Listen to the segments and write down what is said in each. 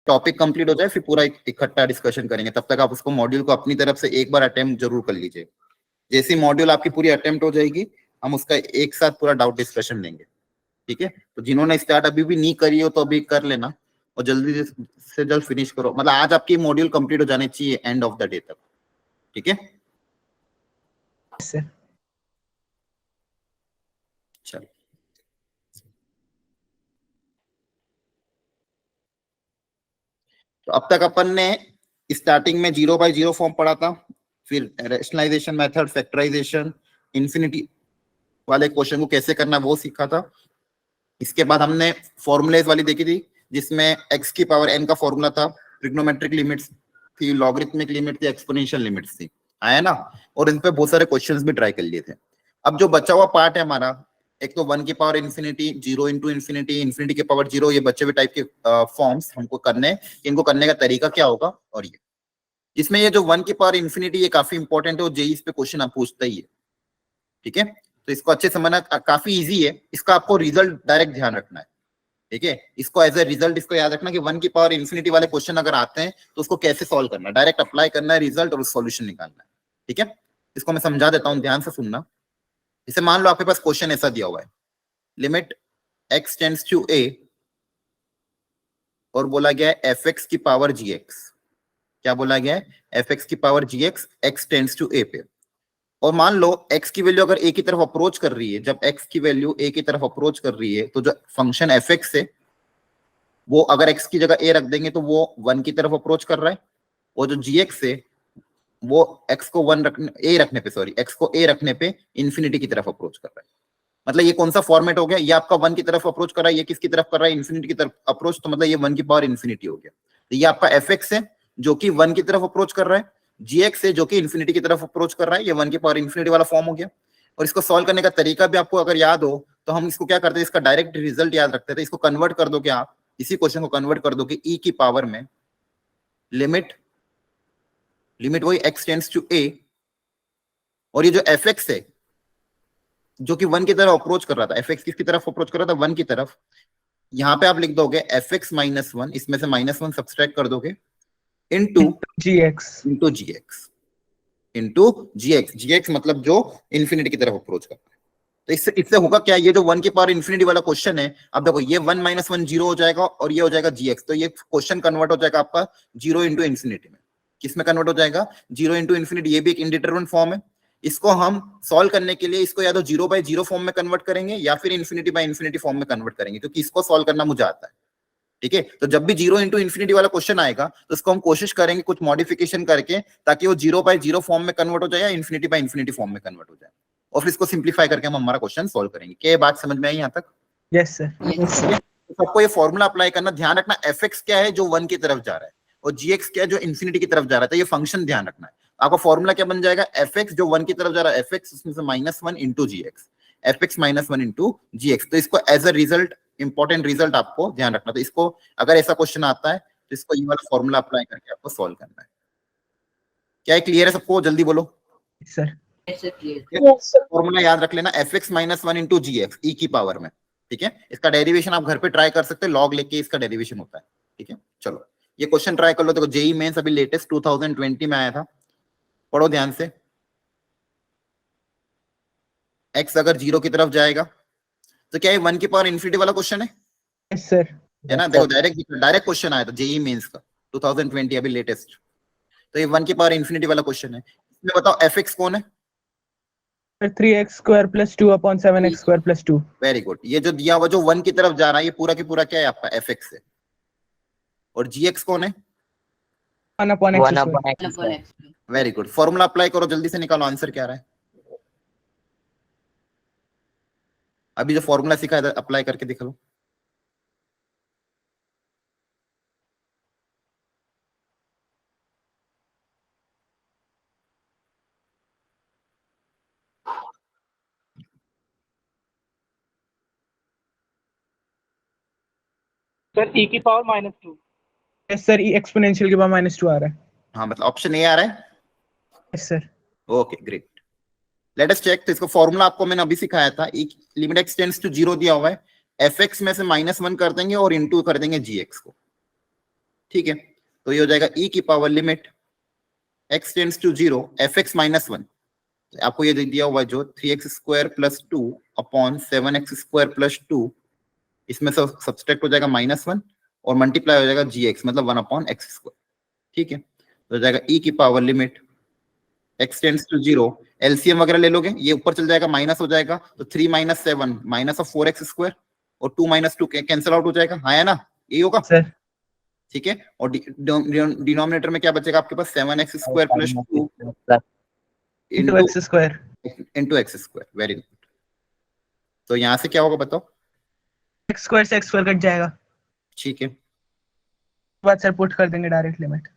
Topic complete हो जाए फिर पूरा इकट्ठा डिस्कशन करेंगे, तब तक आप उसको मॉड्यूल को अपनी तरफ से एक बार अटेम्प्ट जरूर कर लीजिए। जैसे मॉड्यूल आपकी पूरी अटेम्प्ट हो जाएगी हम उसका एक साथ पूरा डाउट डिस्कशन लेंगे, ठीक है। तो जिन्होंने स्टार्ट अभी भी नहीं करी हो तो अभी कर लेना और जल्दी से जल्द फिनिश करो, मतलब आज आपकी मॉड्यूल कंप्लीट हो जाने चाहिए एंड ऑफ द डे तक, ठीक है। चलो तो अब तक अपन ने स्टार्टिंग में 0/0 फॉर्म पढ़ा था, फिर रैशनलाइजेशन मेथड, फैक्टराइजेशन, इन्फिनिटी वाले क्वेश्चन को कैसे करना वो सीखा था। इसके बाद हमने फॉर्मूलेज वाली देखी थी जिसमें x की पावर n का फॉर्मूला था, ट्रिग्नोमेट्रिक लिमिट्स थी, लॉगरिथमिक लिमिट थी, एक्सपोनेंशियल लिमिट्स थी, आया ना। और इन पे बहुत सारे क्वेश्चंस भी ट्राई कर लिए थे। अब जो बचा हुआ पार्ट है हमारा, एक तो 1 की power infinity, 0 into infinity, infinity की पावर 0, ये बचे हुए टाइप के फॉर्म्स हमको करने, इनको करने का तरीका क्या होगा। और ये जिसमें ये जो 1 की पावर इन्फिनिटी ये काफी इंपॉर्टेंट है और जेईई पे क्वेश्चन आप पूछता ही है, ठीक है। तो इसको अच्छे समझना, काफी इजी है, इसका आपको रिजल्ट डायरेक्ट ध्यान रखना है, ठीक है। इसको एज ए रिजल्ट इसको याद रखना कि 1 की पावर इन्फिनिटी वाले क्वेश्चन अगर आते हैं तो उसको कैसे सॉल्व करना है, डायरेक्ट अप्लाई करना है रिजल्ट और सॉल्यूशन निकालना है, ठीक है। इसको मैं समझा देता हूं, ध्यान से सुनना। इसे मान लो आपके पास क्वेश्चन ऐसा दिया हुआ है, limit x tends to a और बोला गया है fx की पावर gx, क्या बोला गया है, fx की power gx x tends to a पे। और मान लो x की वैल्यू अगर a की तरफ अप्रोच कर रही है, जब x की वैल्यू a की तरफ अप्रोच कर रही है तो जो फंक्शन fx है वो अगर x की जगह a रख देंगे तो वो 1 की तरफ अप्रोच कर रहा है, और जो gx है वो x को 1 रखने a रखने पे, सॉरी x को a रखने पे इन्फिनिटी की तरफ अप्रोच कर रहा है। मतलब ये कौन सा फॉर्मेट हो गया, ये आपका 1 की तरफ अप्रोच कर रहा है, ये किसकी तरफ कर रहा है, इन्फिनिटी की तरफ अप्रोच, तो मतलब ये 1 की पावर इन्फिनिटी हो गया। तो ये आपका fx है जो कि 1 की तरफ अप्रोच कर रहा है, gx है जो कि इन्फिनिटी की तरफ अप्रोच कर रहा है, ये 1 की पावर इन्फिनिटी वाला फॉर्म हो गया। और इसको सॉल्व करने का तरीका भी आपको अगर याद हो तो हम इसको क्या करते हैं, इसका डायरेक्ट रिजल्ट याद रखते थे। इसको कन्वर्ट कर दो, क्या आप इसी क्वेश्चन को कन्वर्ट कर दो कि e की पावर में लिमिट वही x टेंड्स टू a, और ये जो fx है जो कि 1 की तरफ अप्रोच कर रहा था, fx किसकी तरफ अप्रोच कर रहा था, 1 की तरफ। यहां पे आप लिख दोगे fx माइनस 1, इसमें से -1 सब्सट्रैक्ट कर दोगे, इनटू gx मतलब जो इन्फिनिटी की तरफ अप्रोच कर रहा है। तो इससे होगा क्या, ये जो 1 की पावर इन्फिनिटी वाला क्वेश्चन है, अब देखो ये 1 - 1 0 हो जाएगा और ये हो जाएगा gx, तो ये क्वेश्चन कन्वर्ट हो जाएगा आपका 0 इंटू इन्फिनिटी में। किसमें कन्वर्ट हो जाएगा, 0 इंटू इन्फिनिटी। ये भी एक इंडिटरमिनेट फॉर्म है। इसको हम सॉल्व करने के लिए इसको या तो 0/0 फॉर्म में कन्वर्ट करेंगे या फिर इन्फिनिटी फॉर्म में कन्वर्ट करेंगे, क्योंकि इसको सॉल्व करना मुझे आता है, ठीक है। तो जब भी 0 इंटू इन्फिनिटी वाला क्वेश्चन आएगा तो उसको हम कोशिश करेंगे कुछ मॉडिफिकेशन करके, ताकि वो 0/0 फॉर्म में कन्वर्ट हो जाए या इन्फिनिटी फॉर्म में कन्वर्ट हो जाए, और फिर इसको सिंप्लीफाई करके हम हमारा क्वेश्चन सॉल्व करेंगे। क्या बात समझ में आई यहाँ तक? Yes sir. सबको ये फॉर्मूला अप्लाई करना, ध्यान रखना fx क्या है जो 1 की तरफ जा रहा है और gx क्या है जो इन्फिनिटी की तरफ जा रहा है, तो ये फंक्शन ध्यान रखना है। आपका फॉर्मूला क्या बन जाएगा, fx जो 1 की तरफ जा रहा है fx, उसमें से -1 into gx, fx -1 into gx। तो इसको as a result, important result आपको ध्यान रखना। तो इसको अगर ऐसा क्वेश्चन आता है तो इसको ये वाला फॉर्मूला अप्लाई करके आपको सॉल्व करना है। क्या है, क्लियर है सबको? जल्दी बोलो सर। फॉर्मूला याद रख लेना, fx -1 इंटू gx e की पावर में, ठीक है। इसका डेरिवेशन आप घर पे ट्राई कर सकते हैं, लॉग लेके इसका डेरिवेशन होता है, ठीक है। चलो ये क्वेश्चन ट्राई कर लो। देखो जेई मेंस अभी लेटेस्ट 2020 में आया था, पढ़ो ध्यान से। x अगर 0 की तरफ जाएगा तो क्या ये 1 की पावर इन्फिनिटी वाला क्वेश्चन है? Yes sir. है ना, देखो डायरेक्ट क्वेश्चन आया था जेई मेंस का 2020 अभी लेटेस्ट। तो ये 1 की पावर इन्फिनिटी वाला क्वेश्चन है। इसमें बताओ fx कौन है? 3x² + 2 / 7x² + 2। Very good. ये जो दिया हुआ जो 1 की तरफ जा रहा है ये पूरा की पूरा क्या है आपका fx है, और gx कौन है? 1/x²। Very good. Formula apply करो, जल्दी से निकालो आंसर क्या आ रहा है। अभी जो फॉर्मूला सीखा है अप्लाई करके दिखा लो। सर e की power -2। Yes sir, e exponential के बाद -2 आ रहा है। हाँ मतलब ऑप्शन ए आ रहा है। Yes sir. Okay great, let us check. तो इसको फॉर्मूला आपको मैंने अभी सिखाया था, लिमिट x टेंड्स टू 0 दिया हुआ है, fx में से -1 कर देंगे और इनटू कर देंगे gx को। ठीक है, तो ये हो जाएगा e की power limit x tends to 0 fx minus 1, आपको ये दिया हुआ है जो 3x square plus 2 upon 7x square plus 2, इसमें सब्सट्रैक्ट हो जाएगा -1 और मल्टीप्लाई हो जाएगा gx मतलब 1 अपॉन x स्क्वायर, ठीक है, तो हो जाएगा e की power limit x tends to 0, LCM वगैरह ले लोगे ये ऊपर चल जाएगा माइनस हो जाएगा, तो 3 - 7 माइनस ऑफ 4x स्क्वायर और 2 - 2 कैंसिल आउट हो जाएगा, हाँ है ना, ये होगा, सर ठीक है, और डिनोमिनेटर में क्या बचेगा आपके पास 7x square plus 2 into x square into x square, very good, तो यहाँ से क्या होगा बताओ, एक्स स्क्वायर से एक्स स्क्वायर कट जाएगा, ठीक है, बाद सर पुट कर देंगे डायरेक्ट लिमिट।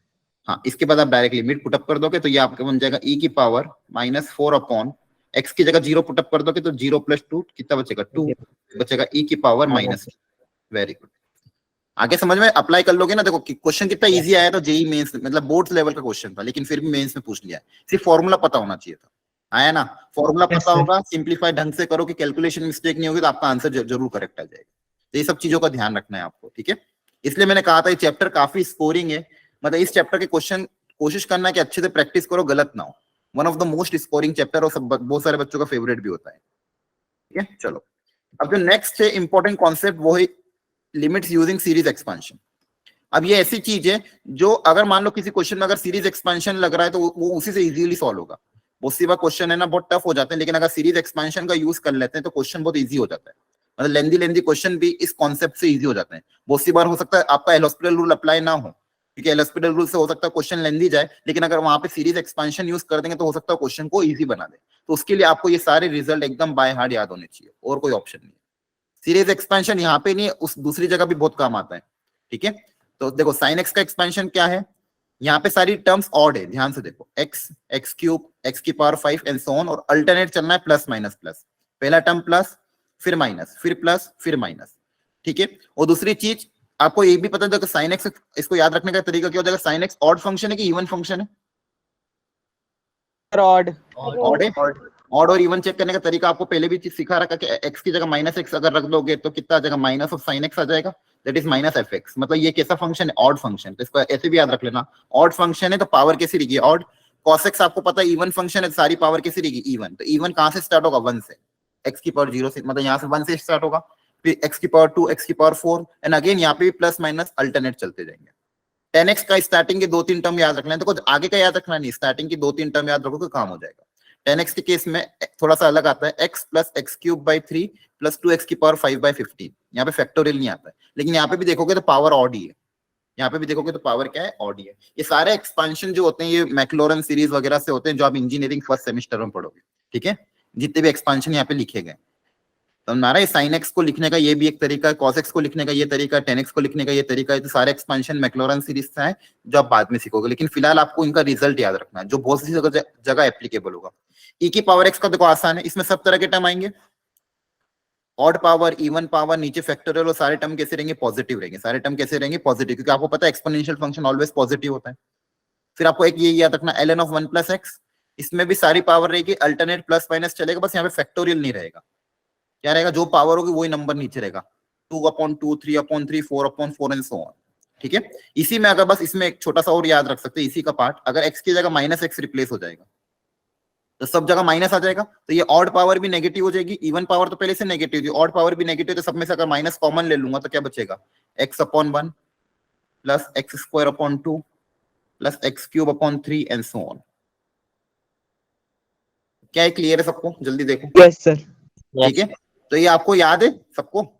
हाँ इसके बाद आप डायरेक्ट लिमिट पुटअप कर दोगे तो ये आपका बन जाएगा e की पावर -4 अपॉन x की जगह 0 पुटअप कर दोगे तो 0 + 2 कितना बचेगा 2, बचेगा e की पावर -, वेरी गुड, आगे समझ में अप्लाई कर लोगे ना, देखो क्वेश्चन कितना इजी आया था, जेई मेंस मतलब बोर्ड लेवल का क्वेश्चन था, लेकिन फिर भी मेंस में पूछ लिया, सिर्फ फॉर्मूला पता होना चाहिए था, आया ना, फॉर्मूला Yes, पता sir. होगा, सिंप्लीफाई ढंग से करो कि कैलकुलेशन मिस्टेक नहीं होगी तो आपका आंसर जरूर करेक्ट आ जाएगा, तो ये सब चीजों का ध्यान रखना है आपको, ठीक है, इसलिए मैंने कहा था ये चैप्टर काफी स्कोरिंग है, मतलब इस चैप्टर के क्वेश्चन कोशिश करना है कि अच्छे से प्रैक्टिस करो, गलत ना हो, one of the most scoring chapter और सब बहुत सारे बच्चों का फेवरेट भी होता है, ठीक है, चलो अब जो नेक्स्ट है इंपॉर्टेंट कॉन्सेप्ट वो है लिमिट्स यूजिंग सीरीज एक्सपेंशन। अब ये ऐसी चीज है जो अगर मान लो किसी क्वेश्चन में अगर सीरीज एक्सपेंशन लग रहा है तो वो उसी से इजीली सॉल्व होगा, बहुत सी बार क्वेश्चन है ना बहुत टफ हो जाते हैं, लेकिन अगर सीरीज एक्सपेंशन का यूज कर लेते हैं तो क्वेश्चन बहुत इजी हो जाता है, मतलब लेंदी क्वेश्चन भी इस कॉन्सेप्ट से इजी हो जाते हैं, बहुत सी बार हो सकता है आपका एल हॉस्पिटल रूल अप्लाई ना हो, क्योंकि एल हॉस्पिटल रूल से हो सकता है क्वेश्चन लेंदी जाए, लेकिन अगर वहां पे सीरीज एक्सपेंशन यूज कर देंगे तो हो सकता है क्वेश्चन को इजी बना दे, तो उसके लिए आपको ये सारे रिजल्ट एकदम बाय हार्ट याद होने चाहिए और कोई ऑप्शन नहीं है, सीरीज एक्सपेंशन यहाँ पे नहीं, उस दूसरी जगह भी बहुत काम आता है, ठीक है, तो देखो साइन एक्स का एक्सपेंशन क्या है, यहाँ पे सारी टर्म्स ऑड है, ध्यान से देखो x, x क्यूब, x की पावर 5 एंड सो ऑन, और अल्टरनेट चलना है प्लस माइनस प्लस, पहला टर्म प्लस फिर माइनस फिर प्लस फिर माइनस, ठीक है, और दूसरी चीज आपको ये भी पता है साइन एक्स, इसको याद रखने का तरीका क्या हो जाएगा, साइन एक्स ऑड फंक्शन है कि इवन फंक्शन है, ऑड ऑड है, ऑड और इवन चेक करने का तरीका आपको पहले भी सिखा रखा कि x की जगह -x अगर रख दोगे तो कितना आ जाएगा, माइनस ऑफ साइन एक्स आ जाएगा, दैट इज -fx, मतलब ये कैसा फंक्शन है, ऑड फंक्शन, तो इसको ऐसे भी याद रख लेना, ऑड फंक्शन है तो पावर कैसी रहेगी ऑड, cos x आपको पता है इवन फंक्शन है, सारी पावर कैसी रहेगी इवन, तो इवन कहां से स्टार्ट होगा 1 से, x की पावर 0 से, मतलब यहाँ से 1 से स्टार्ट होगा, फिर x की पावर 2, x की पावर 4 एंड अगेन यहाँ पे भी प्लस माइनस अल्टरनेट चलते जाएंगे, 10x का स्टार्टिंग के 2-3 टर्म याद रखना है, तो आगे का याद रखना नहीं, स्टार्टिंग की 2-3 टर्म याद रखो तो काम हो जाएगा, 10x के केस में थोड़ा सा अलग आता है, x plus x cube by 3 plus 2x की पावर 5/15, यहाँ पे फैक्टोरियल नहीं आता है, लेकिन यहाँ पे भी देखोगे तो पावर ऑड ही है, यहाँ पे भी देखोगे तो पावर क्या है ऑड ही है, ये सारे एक्सपेंशन जो होते हैं ये मैक्लोरन सीरीज वगैरह से होते हैं जो आप इंजीनियरिंग फर्स्ट सेमेस्टर में पढ़ोगे, ठीक है, जितने भी एक्सपेंशन यहाँ पे लिखे गए, तो हमारा ये साइन एक्स को लिखने का ये भी एक तरीका है, कॉस एक्स को लिखने का ये तरीका है, 10x को लिखने का ये तरीका है, तो सारे एक्सपेंशन मैक्लोरन सीरीज से है जो आप बाद में सीखोगे, लेकिन फिलहाल आपको इनका रिजल्ट याद रखना है जो बहुत सी जगह एप्लीकेबल होगा, e की पावर x का देखो आसान है, इसमें सब तरह के टर्म आएंगे, ऑड पावर, इवन पावर, नीचे फैक्टोरियल, और सारे टर्म कैसे रहेंगे पॉजिटिव रहेंगे, सारे टर्म कैसे रहेंगे पॉजिटिव, क्योंकि आपको पता है एक्सपोनेंशियल फंक्शन ऑलवेज पॉजिटिव होता है, फिर आपको एक ये याद रखना ln of 1 + x, इसमें भी सारी पावर रहेगी, अल्टरनेट प्लस माइनस चलेगा, बस यहाँ पे फैक्टोरियल नहीं रहेगा, क्या रहेगा जो पावर होगी वही नंबर नीचे रहेगा, 2/2, 3/3, 4/4 एंड सो ऑन, ठीक है, इसी में अगर बस इसमें एक छोटा सा और याद रख सकते हैं, इसी का पार्ट अगर x की जगह -x रिप्लेस हो जाएगा तो सब जगह माइनस आ जाएगा, तो ये ऑड पावर भी नेगेटिव हो जाएगी, इवन पावर तो पहले से नेगेटिव थी, ऑड पावर भी नेगेटिव, तो सब में से अगर माइनस कॉमन ले लूंगा तो क्या बचेगा, x/1 plus x² plus x³ and so on, क्या है क्लियर है सबको, जल्दी देखो, यस सर, ठीक है, तो ये आपको याद है सबको,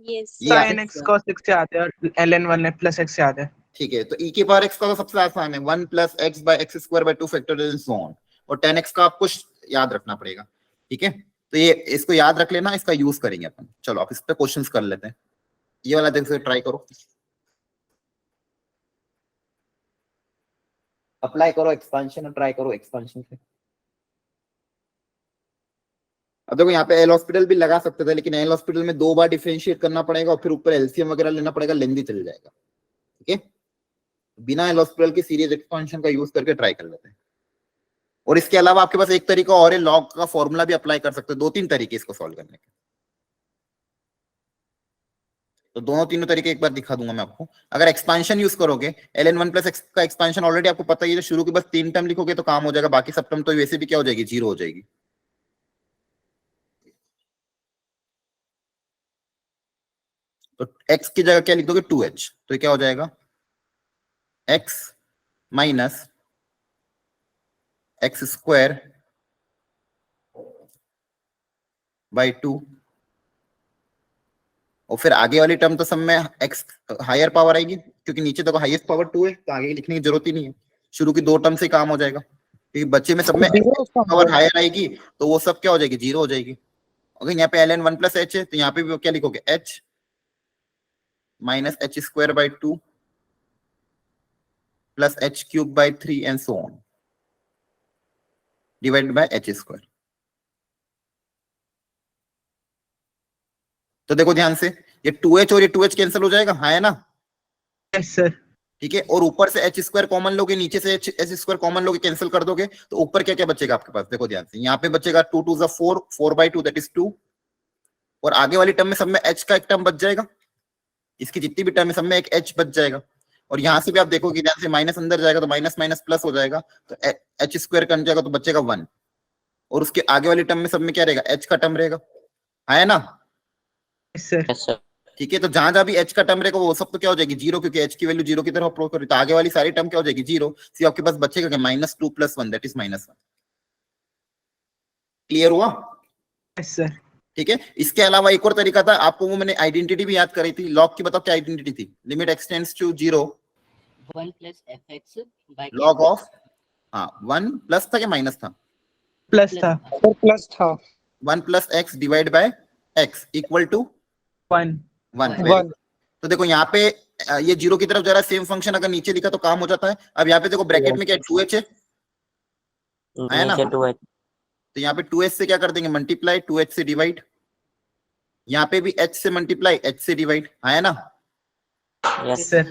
Yes. ये साइन एक्स cos x से आते हैं और ln 1 प्लस x से आते हैं, ठीक है, तो e की पावर x का तो सबसे आसान है 1 + x/x² 2 factorial and so on, और 10x का आपको याद रखना पड़ेगा, ठीक है, तो ये इसको याद रख लेना, इसका यूज करेंगे अपन, चलो आप इस पे क्वेश्चंस कर लेते हैं, ये वाला देखो ट्राई करो, अप्लाई करो एक्सपेंशन और ट्राई करो एक्सपेंशन से, अब देखो यहाँ पे एल हॉस्पिटल भी लगा सकते थे, लेकिन एल हॉस्पिटल में 2 बार डिफरेंशिएट करना पड़ेगा और फिर ऊपर एलसीएम वगैरह लेना पड़ेगा, लेंदी चल जाएगा, ठीक है, बिना एल हॉस्पिटल की सीरीज एक्सपेंशन का यूज करके ट्राई कर लेते हैं, और इसके अलावा आपके पास एक तरीका और है, लॉग का फॉर्मूला भी अप्लाई कर सकते हैं, 2-3 तरीके इसको सॉल्व करने के, तो दोनों तीनों तरीके एक बार दिखा दूंगा मैं आपको। अगर एक्सपांशन यूज करोगे ln 1 प्लस एक्स का एक्सपांशन ऑलरेडी आपको पता ही है, शुरू की बस 3 टर्म लिखोगे तो काम हो जाएगा, बाकी सब टर्म तो वैसे भी क्या हो जाएगी, 0 हो जाएगी। तो x की जगह क्या लिख दोगे, 2h, तो ये क्या हो जाएगा, x minus x square by 2, और फिर आगे वाली टर्म तो सब में x हायर पावर आएगी, क्योंकि नीचे देखो हाईएस्ट पावर 2 है, तो आगे लिखने की जरूरत ही नहीं है, शुरू की 2 टर्म से काम हो जाएगा, क्योंकि बच्चे में सब में पावर हायर आएगी तो वो सब क्या हो जाएगी, 0 हो जाएगी। अगर यहाँ पे ln 1 प्लस h है तो यहाँ पे भी क्या लिखोगे, h minus H square by 2 plus h cube by 3 and so on divided by h square. तो देखो ध्यान से, ये 2h और ये 2h कैंसिल हो जाएगा, हाँ है ना, यस सर। ठीक है, और ऊपर से एच स्क्वायर कॉमन लोगे, नीचे से एच स्क्वायर कॉमन लोगे, कैंसिल कर दोगे, तो ऊपर क्या क्या बचेगा आपके पास, देखो ध्यान से, यहाँ पे बचेगा 2 2 4, 4 बाई 2 दैट इज 2, और आगे वाली टर्म में सब में एच का एक टर्म बच जाएगा, इसकी जितनी भी टर्म है सब में एक एच बच जाएगा, और यहाँ से भी आप देखोगे ध्यान से माइनस अंदर जाएगा तो माइनस माइनस प्लस हो जाएगा, तो एच स्क्वायर कट जाएगा तो बचेगा 1, और उसके आगे वाली टर्म में सब में क्या रहेगा, एच का टर्म रहेगा, है ना, यस सर। ठीक है। तो जहां जहां भी एच का टर्म रहेगा वो सब तो क्या हो जाएगी, 0, क्योंकि एच की वैल्यू 0 की तरफ अप्रोच कर रही है, तो आगे वाली सारी टर्म क्या हो जाएगी, 0, सिर्फ आपके पास बचेगा क्या, -2 + 1 दैट इज -1। क्लियर हुआ, यस सर। ठीक है। इसके अलावा एक और तरीका था, आपको वो मैंने आइडेंटिटी भी याद करी थी, लॉग की बताओ क्या आइडेंटिटी थी, limit x tends to 0 1 plus fx by log of, हाँ 1 प्लस था क्या माइनस था, प्लस था। सर प्लस था 1 + x divide by x equal to 1 1। तो देखो यहाँ पे ये 0 की तरफ जा रहा है, सेम फंक्शन अगर नीचे लिखा तो काम हो जाता है। अब यहाँ पे देखो ब्रैकेट में क्या 2h है ना, तो यहाँ पे 2h से क्या कर देंगे, मल्टीप्लाई, 2h से डिवाइड, यहाँ पे भी h से मल्टीप्लाई, h से डिवाइड, है ना, यस सर।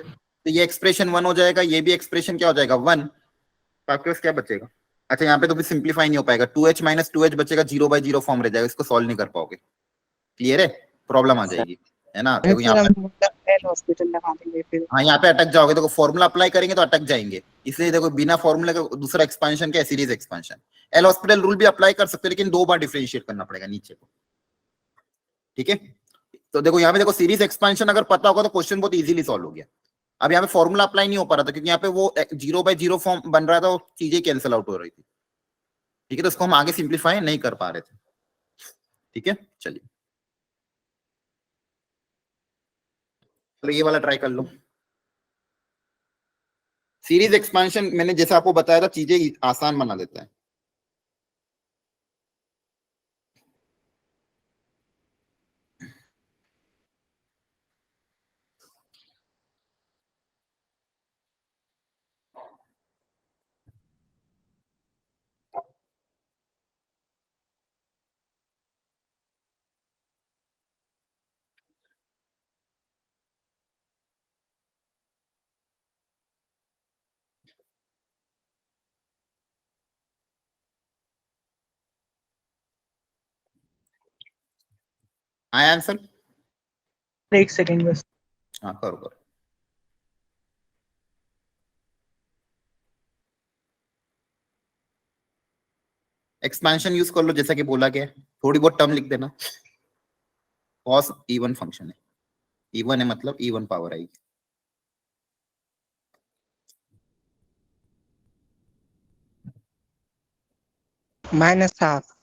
तो ये एक्सप्रेशन 1 हो जाएगा, ये भी एक्सप्रेशन क्या हो जाएगा 1, तो आपके पास क्या बचेगा, अच्छा यहाँ पे तो भी सिंप्लीफाई नहीं हो पाएगा, 2h - 2h बचेगा, 0/0 फॉर्म रह जाएगा, इसको सॉल्व नहीं कर पाओगे, क्लियर है, प्रॉब्लम आ जाएगी, है ना। देखो यहाँ पे एल हॉस्पिटल लगा देंगे फिर। हाँ यहाँ पे अटक जाओगे, देखो फॉर्मूला अप्लाई करेंगे तो अटक जाएंगे, इसलिए देखो बिना फॉर्मूले का दूसरा एक्सपेंशन क्या है, series expansion. L hospital rule भी अप्लाई कर सकते हो, लेकिन 2 बार डिफरेंशिएट करना पड़ेगा नीचे को, ठीक है। तो देखो यहाँ पे देखो सीरीज एक्सपेंशन अगर पता होगा तो क्वेश्चन बहुत इजीली सॉल्व हो गया। अब यहाँ पे फॉर्मूला अप्लाई नहीं हो पा रहा था, क्योंकि यहाँ पे वो 0/0 फॉर्म बन रहा था, वो चीजें कैंसिल आउट हो रही थी, ठीक है, तो उसको हम आगे सिंप्लीफाई नहीं कर पा रहे थे, ठीक है। चलिए तो ये वाला ट्राई कर लो, सीरीज एक्सपेंशन मैंने जैसा आपको बताया था, चीजें आसान बना देता है। आया आंसर, एक सेकंड बस। हाँ करो करो। एक्सपेंशन यूज कर लो, जैसा कि बोला गया है, थोड़ी बहुत टर्म लिख देना, कॉस इवन फंक्शन है, इवन है मतलब इवन पावर आएगी, -1/2।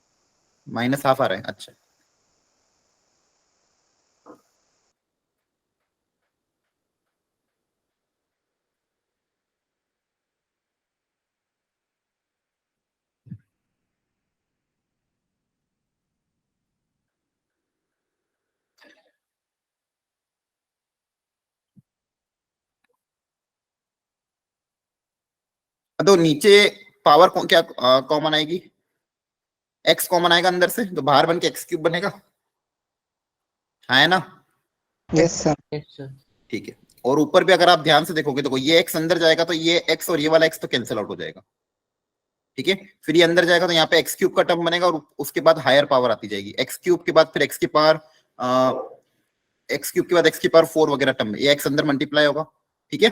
-1/2 आ रहा है, अच्छा तो नीचे पावर क्या कॉमन आएगी, x कॉमन आएगा अंदर से, तो बाहर बन के x³ बनेगा, है ना, यस सर। ठीक है। और ऊपर भी अगर आप ध्यान से देखोगे तो ये x अंदर जाएगा तो ये x और ये वाला x तो कैंसिल आउट हो जाएगा, ठीक है। फिर ये अंदर जाएगा तो यहाँ पे x³ का टर्म बनेगा, और उसके बाद हायर पावर आती जाएगी, x³ के बाद फिर x की पावर एक्स क्यूब के बाद एक्स की पावर 4 वगैरह टर्म में ये एक्स अंदर मल्टीप्लाई होगा, ठीक है।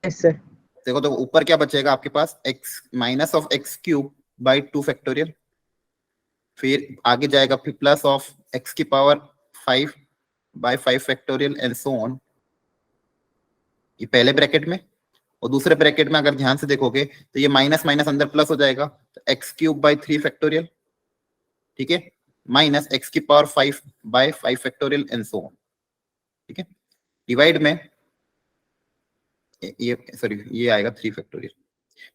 Yes sir. देखो तो ऊपर क्या बचेगा आपके पास, x minus of x cube by 2 factorial, फिर आगे जाएगा फिर प्लस ऑफ एक्स की power 5 by 5 factorial and so on, ये पहले ब्रैकेट में। और दूसरे ब्रैकेट में अगर ध्यान से देखोगे तो ये माइनस माइनस अंदर प्लस हो जाएगा, तो एक्स क्यूब बाई 3 फैक्टोरियल, ठीक है, माइनस एक्स की power 5 by 5 factorial and so on, ठीक है। डिवाइड में ये सॉरी ये आएगा 3 फैक्टोरियल,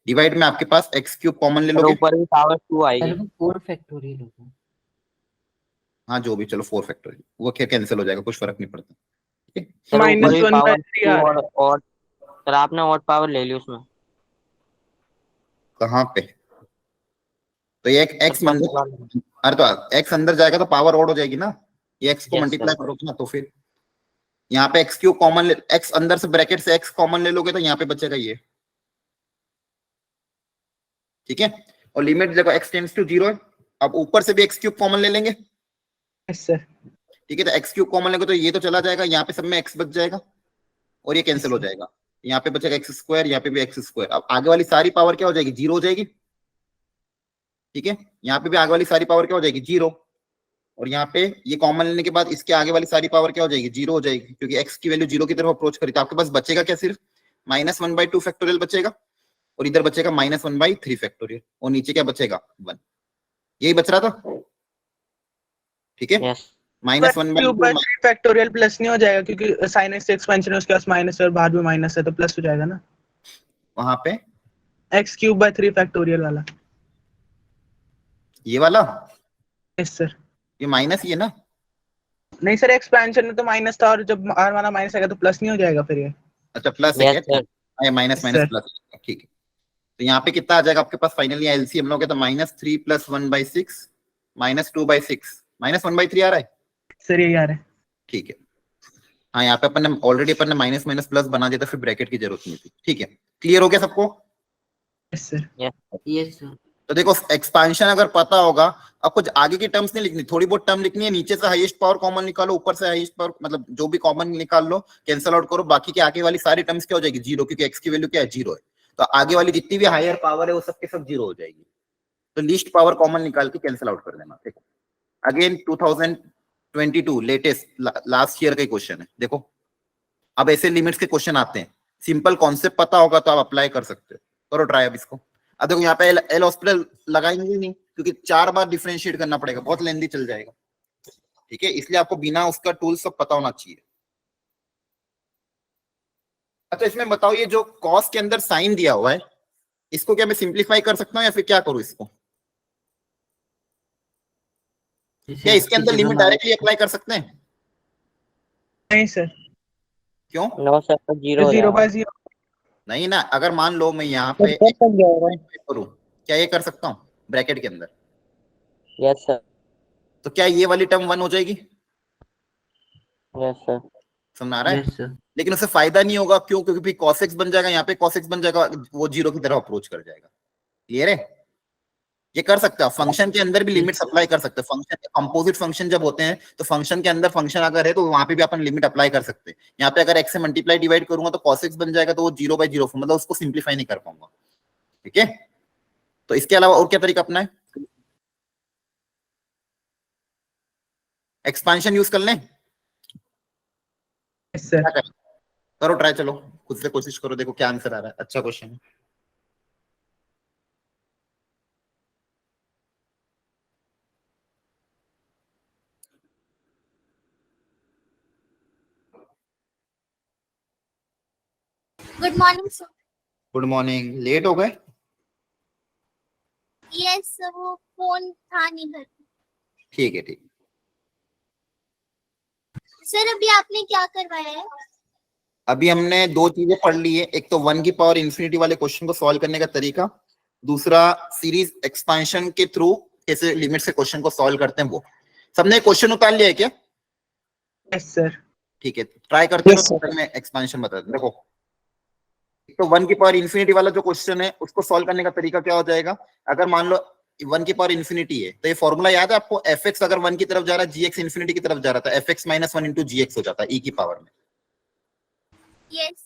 डिवाइड में आपके पास एक्स क्यूब कॉमन ले लोगे, ऊपर भी पावर 2 आएगी। 4 फैक्टोरियल होगा। हाँ जो भी, चलो 4 फैक्टोरियल वो क्या कैंसिल हो जाएगा, कुछ फर्क नहीं पड़ता, ठीक है। सर, ऊपर माइनस भी 1 पावर बाई 3 आ रहा है। और सर आपने और पावर ले ली उसमें। कहाँ पे, तो ये एक्स सर, अंदर, अरे तो एक्स अंदर जाएगा तो पावर और हो जाएगी ना, ये एक्स को Yes, मल्टीप्लाई sir. करोगे ना, तो फिर यहाँ पे एक्स क्यूब कॉमन, एक्स अंदर से ब्रैकेट से एक्स कॉमन ले लोगे तो यहाँ पे बचेगा ये, ठीक है। और लिमिट देखो एक्स टेंड्स टू 0 है, अब ऊपर से भी एक्स क्यूब कॉमन ले लेंगे, यस सर। ठीक है। तो एक्स क्यूब कॉमन लेंगे तो ये तो चला जाएगा, यहाँ पे सब में एक्स बच जाएगा और ये कैंसिल हो जाएगा, यहाँ पे बचेगा एक्स स्क्वायर, यहाँ पे भी एक्स स्क्वायर। अब आगे वाली सारी पावर क्या हो जाएगी, 0 हो जाएगी, ठीक है। यहाँ पे भी आगे वाली सारी पावर क्या हो जाएगी, 0, और यहाँ पे ये कॉमन लेने के बाद इसके आगे वाली सारी पावर क्या हो जाएगी, 0 हो जाएगी, क्योंकि एक्स की वैल्यू 0 की तरफ अप्रोच करी। तो आपके पास बचेगा क्या, सिर्फ -1/2 फैक्टोरियल बचेगा, और इधर बचेगा -1/3 फैक्टोरियल, और नीचे क्या बचेगा 1, यही बच रहा था, ठीक है। Yes cube by -1/2 3 factorial plus नहीं हो जाएगा, क्योंकि sin x एक्सपेंशन है उसके पास माइनस है और बाहर भी माइनस है, तो प्लस हो जाएगा ना। वहां पे x क्यूब बाई 3 फैक्टोरियल वाला। ये वाला, यस सर। ये माइनस ये ना, नहीं सर, एक्सपेंशन में तो माइनस था, और जब r वाला माइनस आएगा तो प्लस नहीं हो जाएगा फिर ये। अच्छा प्लस है यस क्या, sir. Minus minus sir. Plus, ठीक है। तो यहाँ पे कितना आ जाएगा आपके पास फाइनली एलसीएम लोगे तो -3 + 1/6 -2/6 -1/3 आ रहा है, सर ये यार है। ठीक है। हाँ यहाँ पे अपन ने ऑलरेडी अपन ने माइनस माइनस प्लस बना दिया था, फिर ब्रैकेट की जरूरत नहीं थी, ठीक है। क्लियर हो गया सबको, यस सर। Yes sir. तो देखो एक्सपांशन अगर पता होगा, अब कुछ आगे की टर्म्स नहीं लिखनी, थोड़ी बहुत टर्म लिखनी है, नीचे से हाईएस्ट पावर कॉमन निकालो, ऊपर से हाईएस्ट पावर मतलब जो भी कॉमन निकाल लो, कैंसिल आउट करो, बाकी के आगे वाली सारी टर्म्स क्या हो जाएगी, 0, क्योंकि एक्स की वैल्यू क्या है, 0 है। तो आगे वाली जितनी भी हायर पावर है वो सबके सब 0 हो जाएगी, तो लीस्ट पावर कॉमन निकाल के कैंसिल आउट कर देना, देखो। अगेन 2022 लेटेस्ट लास्ट ईयर का क्वेश्चन है, देखो। अब ऐसे लिमिट्स के क्वेश्चन आते हैं, सिंपल कॉन्सेप्ट पता होगा तो आप अप्लाई कर सकते हो, करो ट्राई अब इसको। अब देखो यहाँ पे एल हॉस्पिटल लगाएंगे नहीं, क्योंकि 4 बार डिफरेंशिएट करना पड़ेगा, बहुत लेंदी चल जाएगा, ठीक है। इसलिए आपको बिना उसका टूल सब पता होना चाहिए। अच्छा इसमें बताओ, ये जो कॉस के अंदर साइन दिया हुआ है, इसको क्या मैं सिंप्लीफाई कर सकता हूँ या फिर क्या करूँ इसको, क्या इसके अंदर लिमिट डायरेक्टली अप्लाई कर सकते हैं? नहीं सर, क्यों? नो सर, 0 हो 0 जाएगा। बाई 0। नहीं ना, अगर मान लो मैं यहाँ पे करूँ, क्या ये कर सकता हूँ ब्रैकेट के अंदर? Yes sir. तो क्या ये वाली टर्म 1 हो जाएगी? Yes sir. समझ आ रहा है? Yes sir. लेकिन उससे फायदा नहीं होगा, क्यों? क्योंकि cos x बन जाएगा, यहाँ पे cos x बन जाएगा, वो 0 की तरफ अप्रोच कर जाएगा। क्लियर है? ये कर सकते हो, फंक्शन के अंदर भी लिमिट अप्लाई कर सकते हो। फंक्शन कंपोजिट फंक्शन जब होते हैं तो फंक्शन के अंदर फंक्शन अगर है तो वहां पे भी अपन लिमिट अप्लाई कर सकते हैं। यहाँ पे अगर x से मल्टीप्लाई डिवाइड करूंगा तो cos x बन जाएगा, तो वो 0/0 मतलब उसको सिंप्लीफाई नहीं कर पाऊंगा, ठीक है। तो इसके अलावा और क्या तरीका अपना है? एक्सपांशन यूज कर लें? Yes sir. क्या करें? करो ट्राई, चलो खुद से कोशिश करो, देखो क्या आंसर आ रहा है। अच्छा क्वेश्चन है। Good morning sir. Good morning, late हो गए? यस सर, वो फोन था नहीं घर पे। ठीक है, ठीक। सर अभी आपने क्या करवाया है? अभी हमने 2 चीजें पढ़ ली है, एक तो 1 की पावर इंफिनिटी वाले क्वेश्चन को सॉल्व करने का तरीका, दूसरा सीरीज एक्सपांशन के थ्रू कैसे लिमिट से क्वेश्चन को सॉल्व करते हैं वो। सबने क्वेश्चन उतार लिया है क्या? Yes sir. ठीक है, ट्राई करते Yes, हैं, मैं एक्सपांशन बता दूं। देखो एक तो 1 की पावर इंफिनिटी वाला जो क्वेश्चन है उसको सॉल्व करने का तरीका क्या हो जाएगा, अगर मान लो 1 की पावर इन्फिनिटी है, तो ये फॉर्मूला याद है आपको, fx अगर 1 की तरफ जा रहा है, gx इन्फिनिटी की तरफ जा रहा था, fx माइनस 1 इंटू gx हो जाता है e की पावर में। यस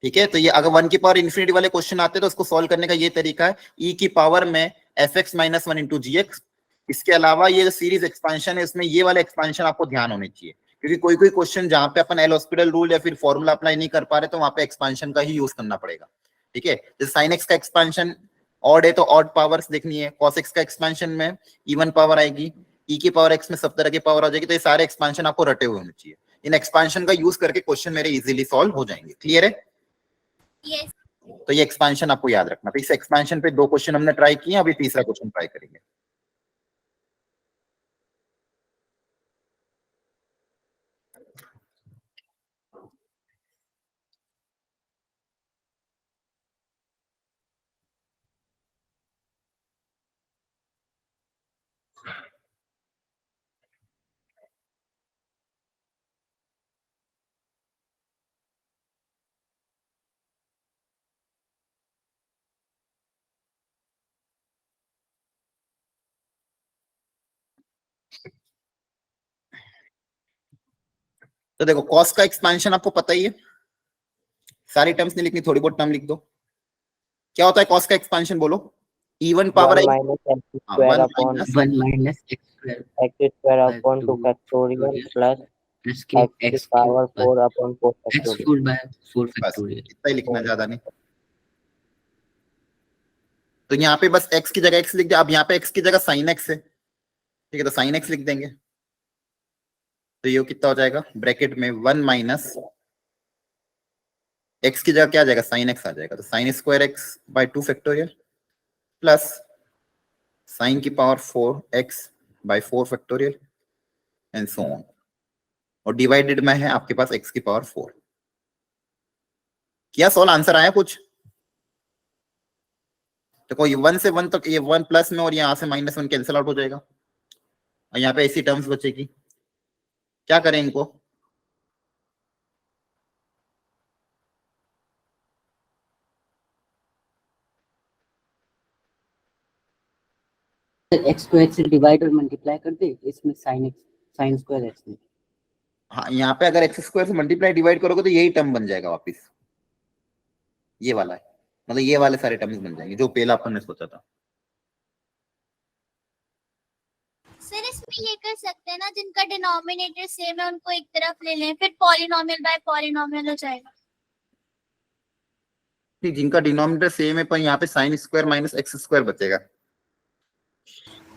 ठीक है, तो ये अगर 1 की पावर इन्फिनिटी वाले क्वेश्चन आते हैं तो उसको सॉल्व करने का ये तरीका है, e की पावर में fx माइनस 1 इंटू gx। इसके अलावा ये जो सीरीज एक्सपेंशन है इसमें ये वाला एक्सपेंशन आपको ध्यान होने चाहिए, क्योंकि कोई कोई क्वेश्चन जहां पे अपन एल हॉस्पिटल रूल या फिर फॉर्मूला अप्लाई नहीं कर पा रहे तो वहां पे एक्सपेंशन का ही यूज करना पड़ेगा। ठीक है, जैसे साइन एक्स का एक्सपेंशन ऑड है तो ऑड पावर्स देखनी है, कॉस एक्स का एक्सपेंशन में इवन पावर आएगी, e की पावर x में सब तरह की पावर आ जाएगी, तो ये सारे एक्सपेंशन आपको रटे हुए होने चाहिए। इन एक्सपेंशन का यूज करके क्वेश्चन मेरे इजीली सॉल्व हो जाएंगे। क्लियर है? यस तो ये एक्सपेंशन आपको याद रखना। तो इस एक्सपेंशन पे 2 क्वेश्चन हमने ट्राई किए, अभी तीसरा क्वेश्चन ट्राई करेंगे। तो देखो कॉस का एक्सपेंशन आपको पता ही है, सारी टर्म्स नहीं लिखनी, थोड़ी बहुत टर्म लिख दो। क्या होता है कॉस का एक्सपेंशन बोलो? Even power 1 minus x square upon 1 minus x square x square upon 2 factorial plus plus के x की x power cube 4 upon 4 x factorial। full by 4 बस factorial। इतना ही लिखना, ज्यादा नहीं। तो यहाँ पे बस x की जगह x लिख दिया। अब यहाँ पे x की जगह sin x है, ठीक है, तो sin x लिख देंगे। तो ये कितना हो जाएगा ब्रैकेट में 1 माइनस x की जगह क्या आ जाएगा, sin x आ जाएगा, तो sin square x by 2 factorial plus sin की power 4x by 4 factorial and so on, और डिवाइडेड में है आपके पास x की पावर 4। क्या सॉल्व आंसर आया कुछ? तो कोई 1 से 1 तक ये 1 प्लस में और यहाँ से -1 कैंसिल आउट हो जाएगा, और यहाँ पे ऐसी टर्म्स बचेगी। क्या करें इनको? x को x से डिवाइड और मल्टीप्लाई कर दे, इसमें sin स्क्वायर x में। हाँ, यहाँ पे अगर एक्स स्क्वायर से मल्टीप्लाई डिवाइड करोगे तो यही टर्म बन जाएगा वापस, ये वाला है, मतलब ये वाले सारे टर्म्स बन जाएंगे जो पहला अपन ने सोचा था। सर इसमें ये कर सकते हैं ना, जिनका डिनोमिनेटर सेम है उनको एक तरफ ले लें, फिर पॉलिनोमियल बाय पॉलिनोमियल हो जाएगा। ठीक, जिनका डिनोमिनेटर सेम है पर यहाँ पे sine square minus x square बचेगा।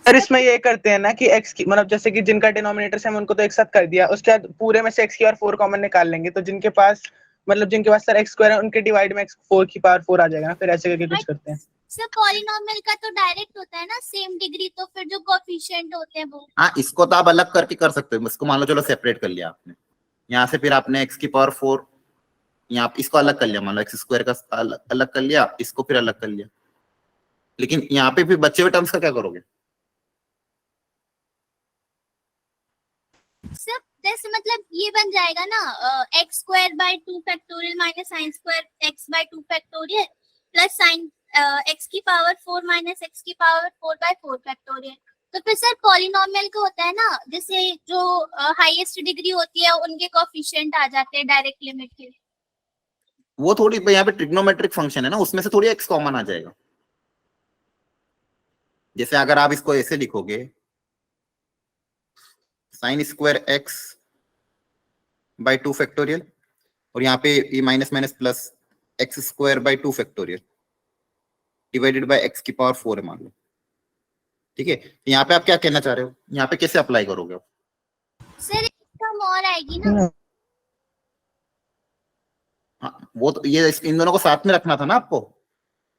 सर इसमें ये करते हैं ना कि x की मतलब जैसे कि जिनका डिनोमिनेटर सेम उनको तो एक साथ कर दिया, उसके बाद पूरे में से x की और 4 कॉमन निकाल लेंगे, तो जिनके पास सर x स्क्वायर है उनके डिवाइड में x 4 की पावर 4 आ जाएगा ना, फिर ऐसे करके कुछ करते हैं। सर पॉलिनोमियल का तो डायरेक्ट होता है ना सेम डिग्री, तो फिर जो कोएफिशिएंट होते हैं वो। हाँ, इसको तो आप अलग करके कर सकते हो, इसको मान लो चलो सेपरेट कर लिया आपने, यहाँ से फिर आपने x की पावर 4 यहाँ इसको अलग कर लिया, मान लो एक्स स्क्वायर का अलग कर लिया, इसको फिर अलग कर लिया, लेकिन यहाँ पे फिर बचे हुए टर्म्स का क्या करोगे? सर जैसे मतलब ये बन जाएगा ना x square by 2 factorial minus sine square x by 2 factorial plus sine x की पावर 4 माइनस x की पावर 4 बाय 4 फैक्टोरियल। तो फिर सर पॉलिनोमियल का होता है ना, जैसे जो हाईएस्ट डिग्री होती है उनके कोएफिशिएंट आ जाते हैं डायरेक्ट लिमिट के लिए। वो थोड़ी यहाँ पे ट्रिग्नोमेट्रिक फंक्शन है ना, उसमें से थोड़ी एक्स कॉमन आ जाएगा। जैसे अगर आप इसको ऐसे लिखोगे sine square x by 2 factorial, और यहाँ पे ये minus minus plus x square by 2 factorial divided by x की पावर 4 है मान लो। ठीक है, तो यहाँ पे आप क्या कहना चाह रहे हो, यहाँ पे कैसे अप्लाई करोगे आप? सर एक टर्म और आएगी ना। हाँ, वो तो ये इन दोनों को साथ में रखना था ना आपको,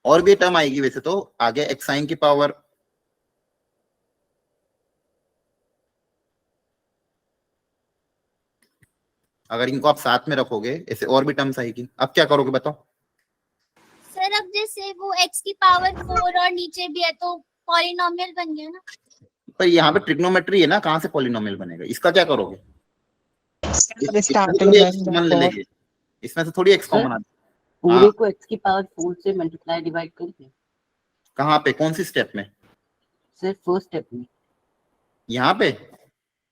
और भी टर्म आएगी वैसे तो आगे, एक्स साइन की पावर अगर इनको आप साथ में रखोगे ऐसे और भी टर्म्स आएगी। अब क्या करोगे बताओ? सर अब जैसे वो x की पावर 4 और नीचे भी है तो पॉलिनोमियल बन गया ना। पर यहाँ पे ट्रिग्नोमेट्री है ना, कहाँ से पॉलिनोमियल बनेगा? इसका क्या करोगे? इसमें से थोड़ी एक्स कॉमन आती है। पूरे को x की पावर 4 से मल्टीप्लाई डिवाइड करके। कहाँ पे, कौन सी स्टेप में? सर फर्स्ट स्टेप में यहाँ पे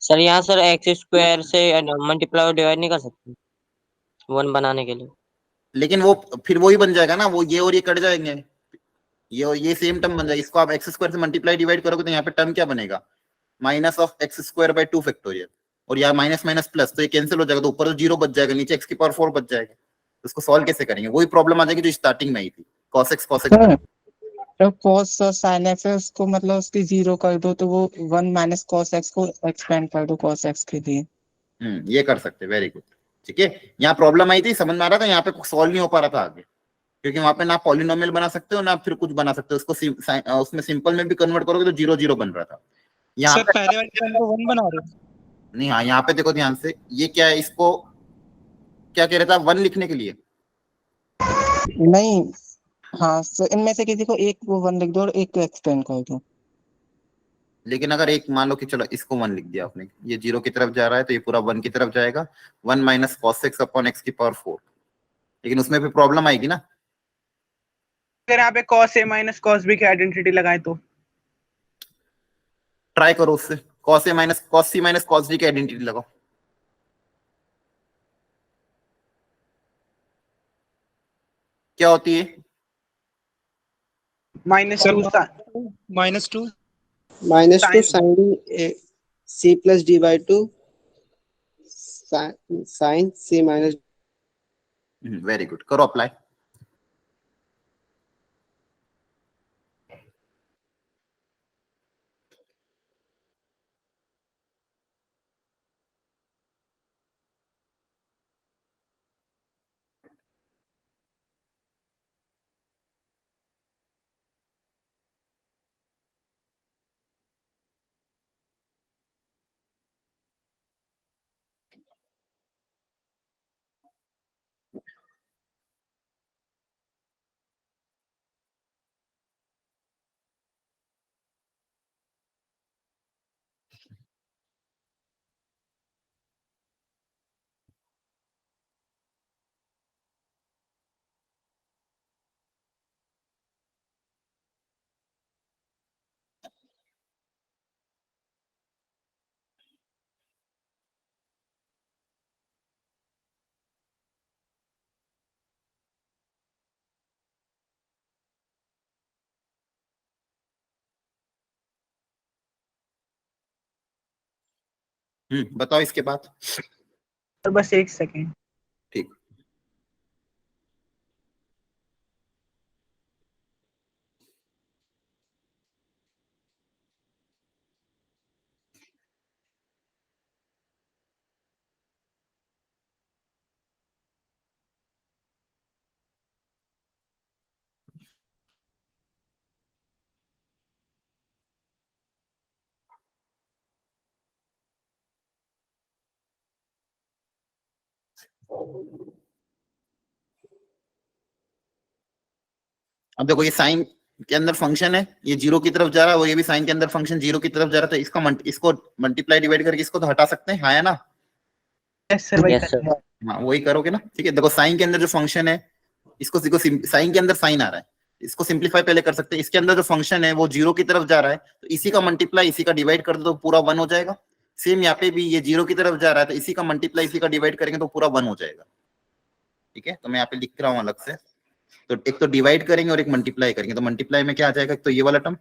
सर यहाँ सर एक्स स्क्वायर से मल्टीप्लाई और डिवाइड नहीं कर सकते 1 बनाने के लिए? लेकिन वो फिर वही बन जाएगा ना, वो ये और ये कट जाएंगे, ये और ये सेम टर्म बन जाएगा। इसको आप एक्स स्क्वायर से मल्टीप्लाई डिवाइड करोगे तो यहाँ पे टर्म क्या बनेगा, minus of x square by 2 factorial, और यहाँ माइनस माइनस प्लस, तो ये कैंसिल हो जाएगा, तो ऊपर तो 0 बच जाएगा, नीचे एक्स की पावर 4 बच जाएगा। तो उसको सॉल्व कैसे करेंगे, वही प्रॉब्लम आ जाएगी जो स्टार्टिंग में आई थी, cos x cos x। Sir तो cos और sin x है उसको मतलब उसकी 0 कर दो तो वो 1 माइनस cos x को एक्सपेंड कर दो cos x के लिए। ये कर सकते, वेरी गुड। ठीक है, यहाँ प्रॉब्लम आई थी, समझ में आ रहा था, यहाँ पे सॉल्व नहीं हो पा रहा था आगे, क्योंकि वहां पे ना पॉलिनोमियल बना सकते हो ना फिर कुछ बना सकते हो, उसको उसमें सिंपल में भी कन्वर्ट करोगे तो 0 0 बन रहा था। यहाँ सर पे पहले वाले टर्म को 1 बना रहे हो? नहीं, हाँ यहाँ पे देखो ध्यान से, ये क्या है, इसको क्या कह रहा था 1 लिखने के लिए, नहीं, हाँ सर इनमें से किसी को एक को 1 लिख दो और एक को एक्सपेंड कर दो। लेकिन अगर एक मान लो कि चलो इसको 1 लिख दिया आपने, ये 0 की तरफ जा रहा है तो ये पूरा 1 की तरफ जाएगा, 1 minus cos x upon x की पावर 4, लेकिन उसमें भी प्रॉब्लम आएगी ना। अगर यहाँ पे cos a minus cos b की आइडेंटिटी लगाए तो ट्राई करो उससे, cos a minus cos c minus cos d की आइडेंटिटी लगाओ, क्या होती है, -2 -2 -2 sin c plus d by 2 sin c minus। Very good, करो अप्लाई। बताओ इसके बाद। और बस 1 सेकेंड। ठीक, अब देखो ये साइन के अंदर फंक्शन है, ये 0 की तरफ जा रहा है, वो ये भी साइन के अंदर फंक्शन 0 की तरफ जा रहा था, इसको मल्टीप्लाई डिवाइड करके इसको तो हटा सकते हैं, हाँ या ना। यस सर वही Yes, करते sir. हैं। हाँ वही करोगे ना। ठीक है, देखो साइन के अंदर जो फंक्शन है, इसको साइन के अंदर साइन आ रहा है, इसको सिंप्लीफाई पहले कर सकते हैं, इसके अंदर जो फंक्शन है वो 0 की तरफ जा रहा है, तो इसी का मल्टीप्लाई इसी का डिवाइड कर दो तो पूरा 1 हो जाएगा। सेम यहाँ पे भी ये 0 की तरफ जा रहा है, तो इसी का मल्टीप्लाई इसी का डिवाइड करेंगे तो पूरा 1 हो जाएगा। ठीक है, तो मैं यहाँ पे लिख रहा हूँ अलग से, तो एक तो डिवाइड करेंगे और एक मल्टीप्लाई करेंगे, तो मल्टीप्लाई में क्या आ जाएगा, तो ये वाला टर्म,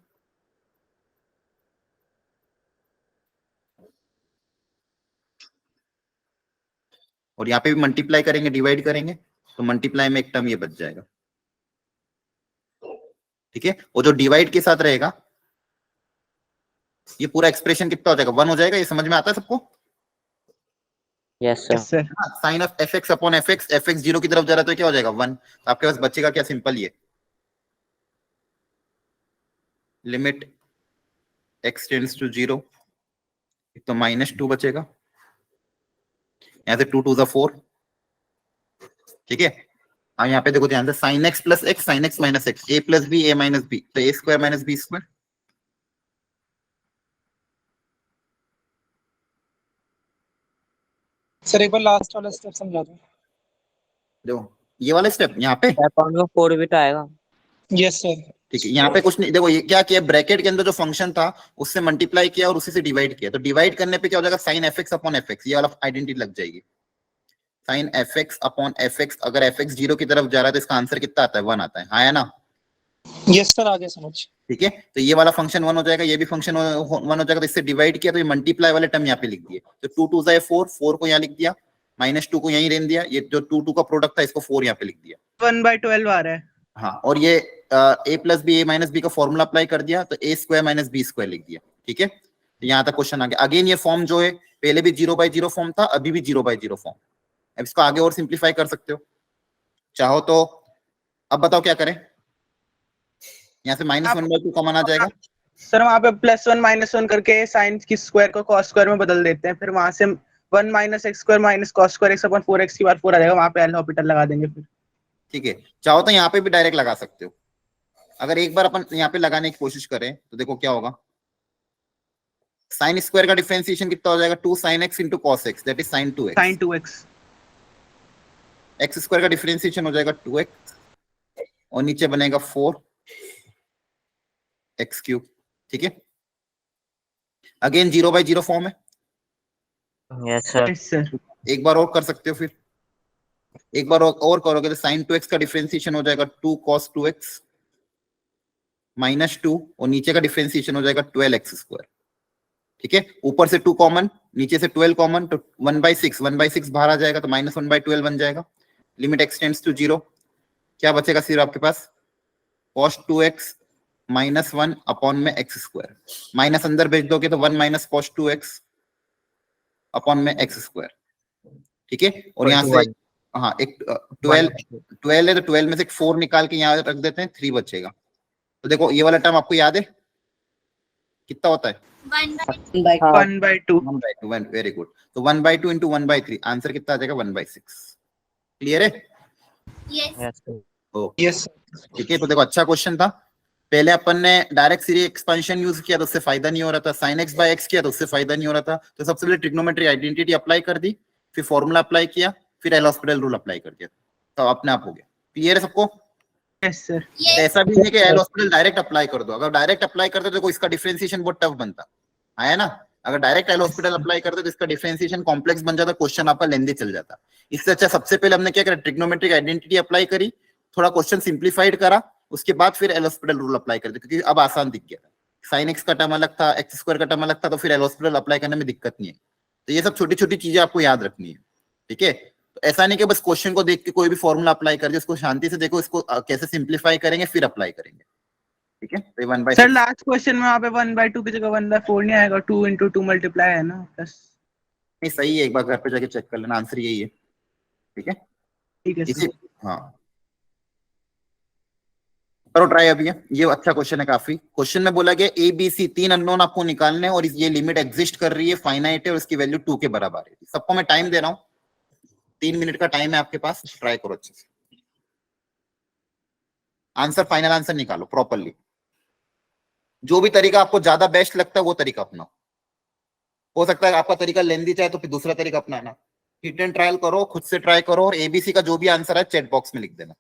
और यहाँ पे भी मल्टीप्लाई करेंगे डिवाइड करेंगे, तो मल्टीप्लाई में एक टर्म ये बच जाएगा। ठीक है, वो जो डिवाइड के साथ रहेगा, ये पूरा एक्सप्रेशन कितना हो जाएगा, 1 हो जाएगा। ये समझ में आता है सबको। Yes, sir. Yes sir sine of F X upon F X 0 की तरफ जा रहा है तो क्या हो जाएगा 1, तो आपके पास बचेगा क्या, सिंपल ये लिमिट x टेंड्स टू 0, तो -2 बचेगा, यहाँ से 2 2 4। ठीक है, अब यहाँ पे देखो ध्यान से, sine x plus x sine x minus x, a plus b a minus b, तो a square minus B square. Sir एक बार लास्ट वाला स्टेप समझा दो। देखो ये वाला स्टेप यहाँ पे, अकाउंट में 4 बिट आएगा। Yes sir. ठीक है, यहाँ पे कुछ नहीं, देखो ये क्या किया, ब्रैकेट के अंदर जो फंक्शन था उससे मल्टीप्लाई किया और उसी से डिवाइड किया, तो डिवाइड करने पे क्या हो जाएगा, sine F X upon F X, ये वाला आइडेंटिटी लग जाएगी, sine F X upon F X. अगर एफ एक्स 0 की तरफ जा रहा है तो इसका आंसर कितना आता है, 1 आता है, हाँ है ना। यस सर, आगे समझ। ठीक है, तो ये वाला फंक्शन 1 हो जाएगा, ये भी फंक्शन 1 हो जाएगा, तो इससे डिवाइड किया तो ये मल्टीप्लाई वाले टर्म यहाँ पे लिख दिए, तो 2 2 जाए 4, 4 को यहाँ लिख दिया, -2 को यहीं रहने दिया, ये जो 2 2 का प्रोडक्ट था इसको 4 यहाँ पे लिख दिया। 1/12 आ रहा है। हाँ, और ये a plus B, a minus B का फॉर्मूला अप्लाई कर दिया, तो a square minus B square लिख दिया। ठीक है, तो यहाँ तक क्वेश्चन आ गया। अगेन ये फॉर्म जो है पहले भी 0/0 फॉर्म था, अभी भी 0/0 फॉर्म। अब इसको आगे और सिंप्लीफाई कर सकते हो चाहो तो। अब बताओ क्या करें, यहाँ से -1/2 कॉमन आ जाएगा। सर वहाँ पे +1 -1 करके साइन की स्क्वायर को कॉस स्क्वायर में बदल देते हैं, फिर वहां से 1 - x square minus cos square x upon 4x की बार 4 आ जाएगा, वहां पे एल हॉपिटल लगा देंगे फिर। ठीक है, चाहो तो यहाँ पे भी डायरेक्ट लगा सकते हो। अगर एक बार अपन यहाँ पे लगाने की कोशिश करें तो देखो क्या होगा, साइन स्क्वायर का डिफरेंशिएशन कितना हो जाएगा, 2 sin x into cos x, that is sin 2x। sin 2x x square का डिफरेंशिएशन हो जाएगा 2x और नीचे बनेगा 4x³। ठीक है, अगेन 0/0 फॉर्म है। Yes sir. Yes sir. एक बार और कर सकते हो, फिर एक बार और करोगे तो sin 2x का डिफरेंशिएशन हो जाएगा 2 cos 2x -2 और नीचे का डिफरेंशिएशन हो जाएगा 12x²। ठीक है, ऊपर से 2 कॉमन, नीचे से 12 कॉमन, तो 1/6, 1/6 बाहर आ जाएगा तो -1/12 बन जाएगा। लिमिट एक्सटेंड्स टू 0, क्या बचेगा सिर्फ आपके पास, cos 2x -1 अपॉन में x², माइनस अंदर भेज दोगे तो 1 - cos 2x अपॉन में x²। ठीक है, और यहाँ से हाँ एक 12 है तो 12 में से 4 निकाल के यहाँ रख देते हैं, 3 बचेगा। तो देखो ये वाला टर्म आपको याद है कितना होता है, 1/2 1/2, वेरी गुड। तो 1/2 इंटू 1/3, आंसर कितना आ जाएगा, 1/6। क्लियर है, yes yes sir. Okay. Yes. ठीक है, तो देखो अच्छा क्वेश्चन था। पहले अपन ने डायरेक्ट सीरीज एक्सपेंशन यूज किया तो उससे फायदा नहीं हो रहा था, sin x बाय x किया तो उससे फायदा नहीं हो रहा था, तो सबसे पहले ट्रिग्नोमेट्री आइडेंटिटी अप्लाई कर दी, फिर फॉर्मूला अप्लाई किया, फिर एल हॉस्पिटल रूल अप्लाई कर दिया, तो अपने आप हो गया। क्लियर है सबको, यस सर। ऐसा भी नहीं कि एल हॉस्पिटल डायरेक्ट अप्लाई कर दो, अगर डायरेक्ट अप्लाई करते तो देखो इसका डिफरेंशिएशन बहुत टफ बनता है ना, अगर डायरेक्ट एल हॉस्पिटल अप्लाई करते तो इसका डिफरेंशिएशन कॉम्प्लेक्स बन जाता, क्वेश्चन आपका लेंदी चल जाता। इससे अच्छा सबसे पहले हमने क्या करा, ट्रिग्नोमेट्रिक आइडेंटिटी अप्लाई करी, थोड़ा क्वेश्चन सिंप्लीफाइड करा, उसके बाद फिर एल हॉस्पिटल रूल अप्लाई कर दिया, क्योंकि अब आसान दिख गया। साइन एक्स का टर्म अलग था, x² का टर्म अलग था, तो फिर एल हॉस्पिटल अप्लाई करने में दिक्कत नहीं है। तो ये सब छोटी छोटी चीजें आपको याद रखनी है। ठीक है, तो ऐसा नहीं कि बस क्वेश्चन को देख के कोई भी फॉर्मूला अप्लाई कर दे, उसको शांति से देखो, इसको कैसे सिंप्लीफाई करेंगे फिर अप्लाई करेंगे। ठीक है, तो 1/6 सर लास्ट क्वेश्चन में वहाँ पे 1/2 की जगह 1/4 नहीं आएगा, 2 × 2 मल्टीप्लाई है ना, प्लस। नहीं सही है, एक बार घर पे जाके चेक कर लेना, आंसर यही है। ठीक है, ठीक है इसी सर। हाँ करो ट्राई अभी। ये अच्छा क्वेश्चन है काफी। क्वेश्चन में बोला गया ए बी सी 3 अननोन आपको निकालने हैं और ये लिमिट एग्जिस्ट कर रही है, फाइनाइट है और इसकी वैल्यू 2 के बराबर है। सबको मैं टाइम दे रहा हूँ, 3 मिनट का टाइम है आपके पास, ट्राई करो अच्छे से, आंसर फाइनल आंसर निकालो प्रॉपरली। जो भी तरीका आपको ज्यादा बेस्ट लगता है वो तरीका अपनाओ। हो सकता है आपका तरीका लेंदी चाहे तो फिर दूसरा तरीका अपनाना। हिट एंड ट्रायल करो, खुद से ट्राई करो, और एबीसी का जो भी आंसर है चैट बॉक्स में लिख देना।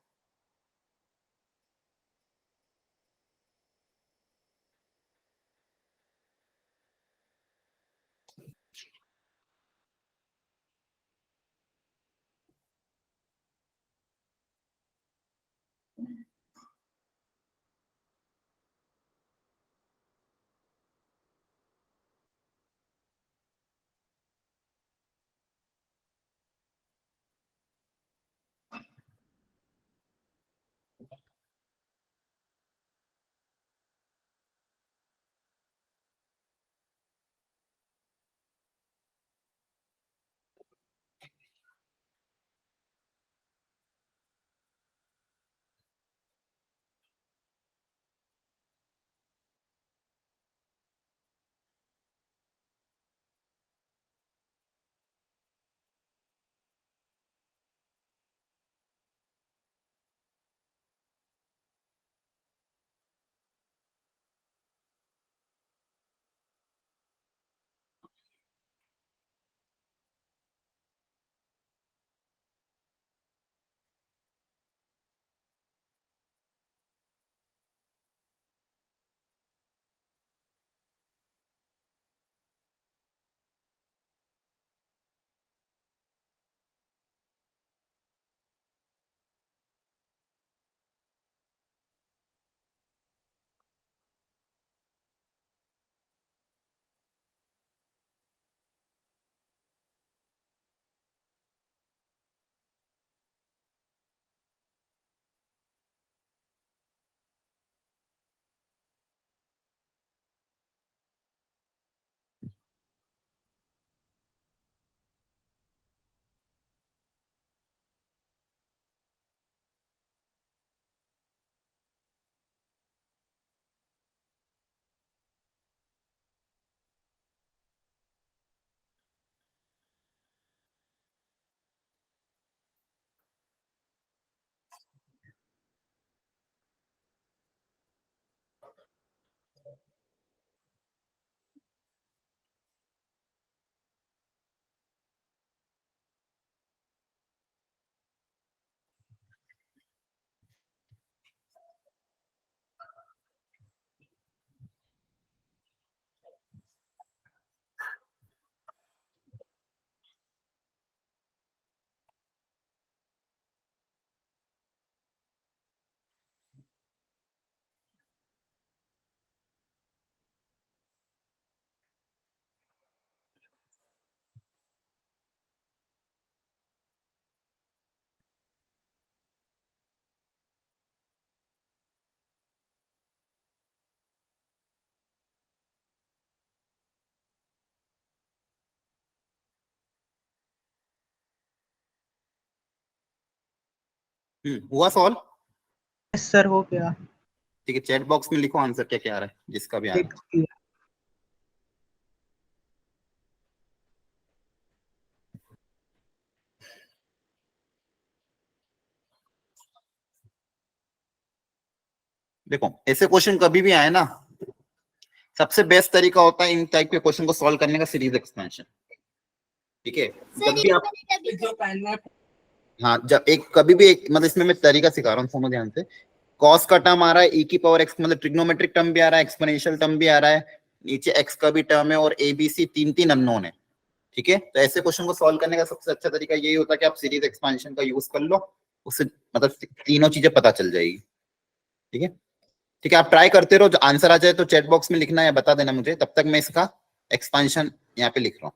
हुआ सॉल्व? यस सर हो गया। ठीक है, चैट बॉक्स में लिखो आंसर क्या क्या आ रहा है, जिसका भी आ रहा है। लिख दिया। देखो ऐसे क्वेश्चन कभी भी आए ना, सबसे बेस्ट तरीका होता है इन टाइप के क्वेश्चन को सॉल्व करने का सीरीज एक्सपेंशन। ठीक है, जब भी आप हाँ जब एक कभी भी एक मतलब इसमें मैं तरीका सिखा रहा हूँ, सुनो ध्यान से। कॉस का टर्म आ रहा है, e की पावर x मतलब ट्रिग्नोमेट्रिक टर्म भी आ रहा है, एक्सपोनेंशियल टर्म भी आ रहा है, नीचे x का भी टर्म है और a b c तीन तीन अननोन है। ठीक है, तो ऐसे क्वेश्चन को सॉल्व करने का सबसे अच्छा तरीका यही होता है कि आप सीरीज एक्सपेंशन का यूज कर लो, उससे मतलब तीनों चीजें पता चल जाएगी। ठीक है, ठीक है, आप ट्राई करते रहो, जो आंसर आ जाए तो चैट बॉक्स में लिखना है, बता देना मुझे, तब तक मैं इसका एक्सपेंशन यहाँ पे लिख रहा हूँ।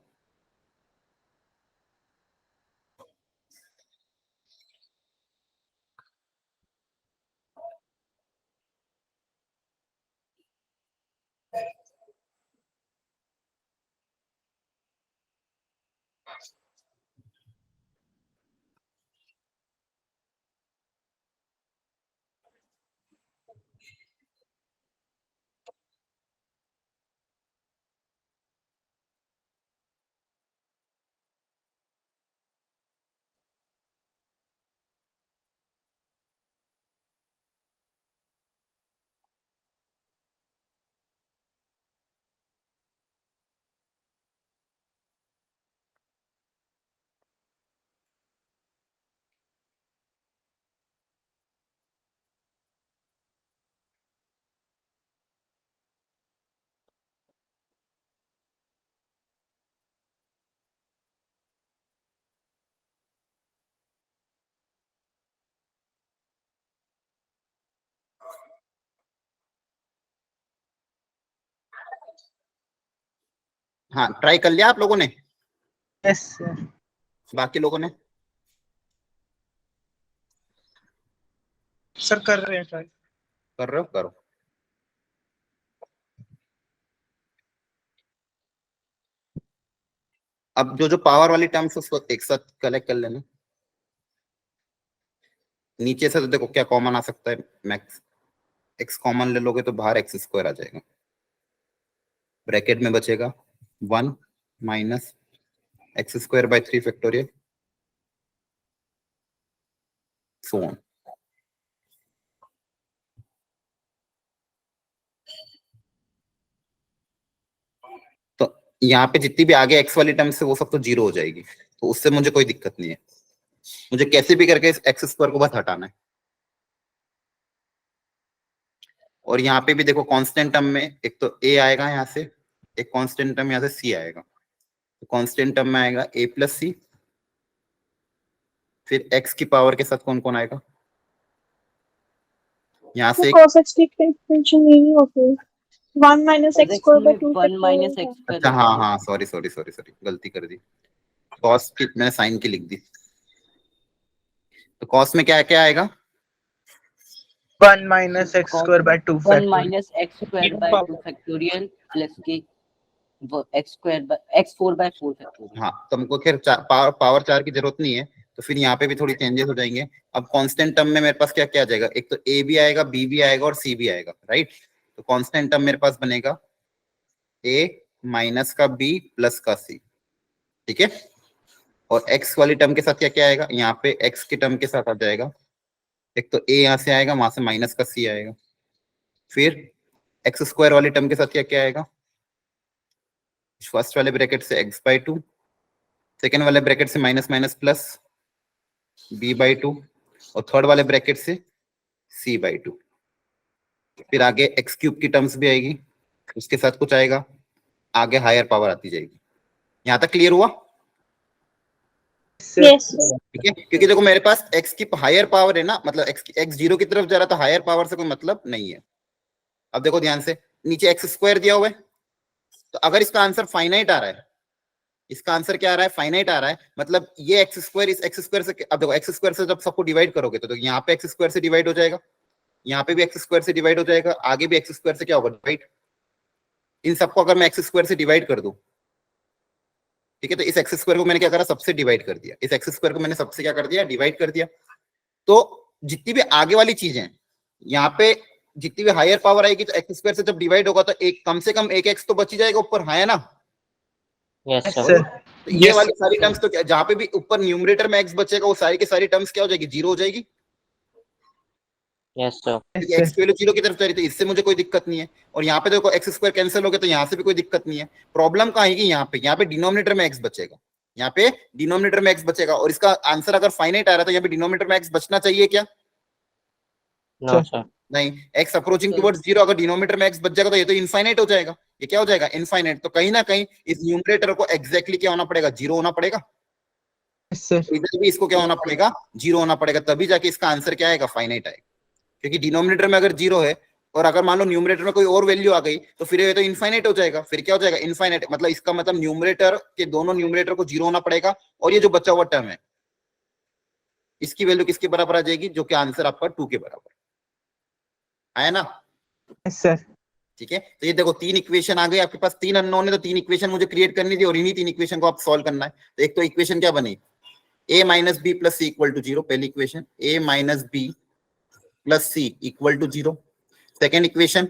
हाँ ट्राई कर लिया आप लोगों ने? Yes sir. बाकी लोगों ने? सर कर रहे हैं ट्राई। कर रहे हो, करो। अब जो जो पावर वाली टर्म्स उसको एक साथ कलेक्ट कर लेना। नीचे से तो देखो क्या कॉमन आ सकता है, मैक्स एक्स कॉमन ले लोगे तो बाहर एक्स स्क्वायर आ जाएगा, ब्रैकेट में बचेगा 1 minus x square bye 3 factorial so on. तो यहाँ पे जितनी भी आगे एक्स वाली टर्म्स है वो सब तो जीरो हो जाएगी, तो उससे मुझे कोई दिक्कत नहीं है, मुझे कैसे भी करके इस एक्स स्क्वायर को बस हटाना है। और यहाँ पे भी देखो कांस्टेंट टर्म में एक तो a आएगा यहाँ से, एक कांस्टेंट टर्म यहाँ से c आएगा, तो कांस्टेंट टर्म में आएगा a प्लस सी, फिर x की पावर के साथ कौन कौन आएगा, यहाँ से cos x की एक्सपेंशन यही होती है 1 minus x square by 2 1 minus x अच्छा हाँ हाँ सॉरी सॉरी सॉरी सॉरी गलती कर दी, कॉस की मैंने साइन की लिख दी, तो कॉस में क्या क्या आएगा 1 minus x square by 2 1 minus x square by 2 factorial plus के x square by x 4 by 4 factorial. हाँ तुमको खैर पावर 4 की जरूरत नहीं है, तो फिर यहाँ पे भी थोड़ी चेंजेस हो जाएंगे। अब कांस्टेंट टर्म में मेरे पास क्या क्या आ जाएगा, एक तो a भी आएगा, b भी आएगा और c भी आएगा, राइट। तो कांस्टेंट टर्म मेरे पास बनेगा a माइनस का b प्लस का c, ठीक है। और x वाली टर्म के साथ क्या क्या आएगा, यहाँ पे x के टर्म के साथ आ जाएगा, एक तो a यहाँ से आएगा, वहां से माइनस का c आएगा, फिर एक्स स्क्वायर वाली टर्म के साथ क्या क्या आएगा, फर्स्ट वाले ब्रैकेट से x बाई 2, सेकेंड वाले ब्रैकेट से minus minus plus b by 2 और थर्ड वाले ब्रैकेट से c बाई 2, फिर आगे एक्स क्यूब की टर्म्स भी आएगी, उसके साथ कुछ आएगा, आगे हायर पावर आती जाएगी। यहाँ तक क्लियर हुआ? यस ठीक है, क्योंकि देखो मेरे पास x की हायर पावर है ना, मतलब x जीरो की तरफ जा रहा, तो हायर पावर से कोई मतलब नहीं है। अब देखो ध्यान से, नीचे एक्स स्क्वायर दिया हुआ है, तो अगर इसका आंसर फाइनाइट आ रहा है, इसका आंसर क्या आ रहा है, फाइनाइट आ रहा है, मतलब ये एक्स स्क्वायर इस एक्स स्क्वायर से, अब देखो एक्स स्क्वायर से जब सबको डिवाइड करोगे तो यहाँ पे एक्स स्क्वायर से डिवाइड हो जाएगा, यहाँ पे भी एक्स स्क्वायर से डिवाइड हो जाएगा, आगे भी एक्स स्क्वायर से क्या होगा, डिवाइड। इन सबको अगर मैं एक्स स्क्वायर से डिवाइड कर दूं, ठीक है, तो इस एक्स स्क्वायर को मैंने क्या करा, सबसे डिवाइड कर दिया, इस एक्स स्क्वायर को मैंने सबसे क्या कर दिया, डिवाइड कर दिया। तो जितनी भी आगे वाली चीजें यहाँ पे जितनी भी हायर पावर आएगी तो एक्स स्क्वायर से जब डिवाइड होगा तो एक कम से कम एक एक्स तो बच ही जाएगा ऊपर, है ना? Yes Yes, sir. sir. तो ये Yes, वाली सारी टर्म्स तो क्या, जहाँ पे भी ऊपर न्यूमरेटर में एक्स बचेगा वो सारी की सारी टर्म्स क्या हो जाएगी, जीरो हो जाएगी, यस सर। Yes, क्योंकि sir. एक्स वैल्यू जीरो की तरफ जा रही थी, इससे मुझे कोई दिक्कत नहीं है। और यहाँ पे देखो एक्स स्क्वायर कैंसिल हो गया तो यहाँ से भी कोई दिक्कत नहीं है। प्रॉब्लम कहाँ आएगी, यहाँ पे डिनोमिनेटर में एक्स बचेगा, यहाँ पे डिनोमिनेटर में एक्स बचेगा। और इसका आंसर अगर फाइनाइट आ रहा है तो यहाँ पे डिनोमिनेटर में एक्स बचना चाहिए क्या? No sir. नहीं, एक्स अप्रोचिंग टुवर्ड्स जीरो, अगर डिनोमिनेटर में एक्स बच जाएगा तो ये तो इनफाइनाइट हो जाएगा। ये क्या हो जाएगा, इनफाइनाइट। तो कहीं ना कहीं इस न्यूमरेटर को एग्जैक्टली क्या होना पड़ेगा, जीरो होना पड़ेगा। Yes, sir. इधर भी इसको क्या होना पड़ेगा, जीरो होना पड़ेगा, तभी जाके इसका आंसर क्या आएगा, फाइनाइट आएगा। क्योंकि डिनोमिनेटर में अगर जीरो है और अगर मान लो न्यूमरेटर में कोई और वैल्यू आ गई तो फिर ये तो इनफाइनाइट हो जाएगा। फिर क्या हो जाएगा, इनफाइनाइट। मतलब इसका मतलब न्यूमरेटर के दोनों न्यूमरेटर को जीरो होना पड़ेगा और ये जो बचा हुआ टर्म है इसकी वैल्यू किसके बराबर आ जाएगी, जो कि आंसर आपका 2 के बराबर आया ना? Yes, sir. ठीक है, तो ये देखो तीन इक्वेशन आ गई आपके पास, तीन अननोन है तो तीन इक्वेशन मुझे क्रिएट करनी थी और इन्हीं तीन इक्वेशन को आप सॉल्व करना है। तो एक तो इक्वेशन क्या बनी, a minus b plus c equal to zero, पहली equation a minus b plus c equal to zero. Second equation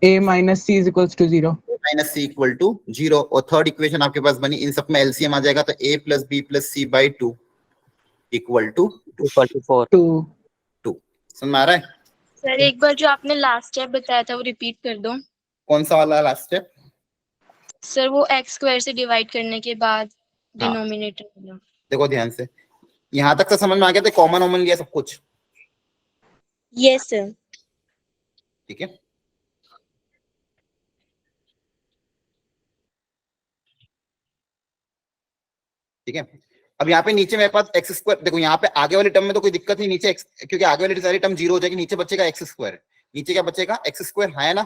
A minus C is equals to 0. Minus c equal to zero. और third equation आपके पास बनी, इन सब में LCM आ जाएगा तो a plus B plus C by 2 equal to 4। 2. समझ में आ रहा है? सर एक बार जो आपने लास्ट स्टेप बताया था वो रिपीट कर दो। कौन सा वाला लास्ट स्टेप? सर वो एक्स स्क्वायर से डिवाइड करने के बाद हाँ। डिनोमिनेटर वाला। देखो ध्यान से, यहां तक तो समझ में आ गया था, कॉमन कॉमन लिया सब कुछ, यस सर। ठीक है। ठीक है, अब यहाँ पे नीचे मेरे पास एक्स स्क्वायर, देखो यहाँ पे आगे वाली टर्म में तो कोई दिक्कत नहीं, नीचे एक्स, क्योंकि आगे वाली सारी टर्म जीरो हो जाएगी, नीचे बचेगा एक्स स्क्वायर। नीचे क्या बचेगा, एक्स स्क्वायर, है ना?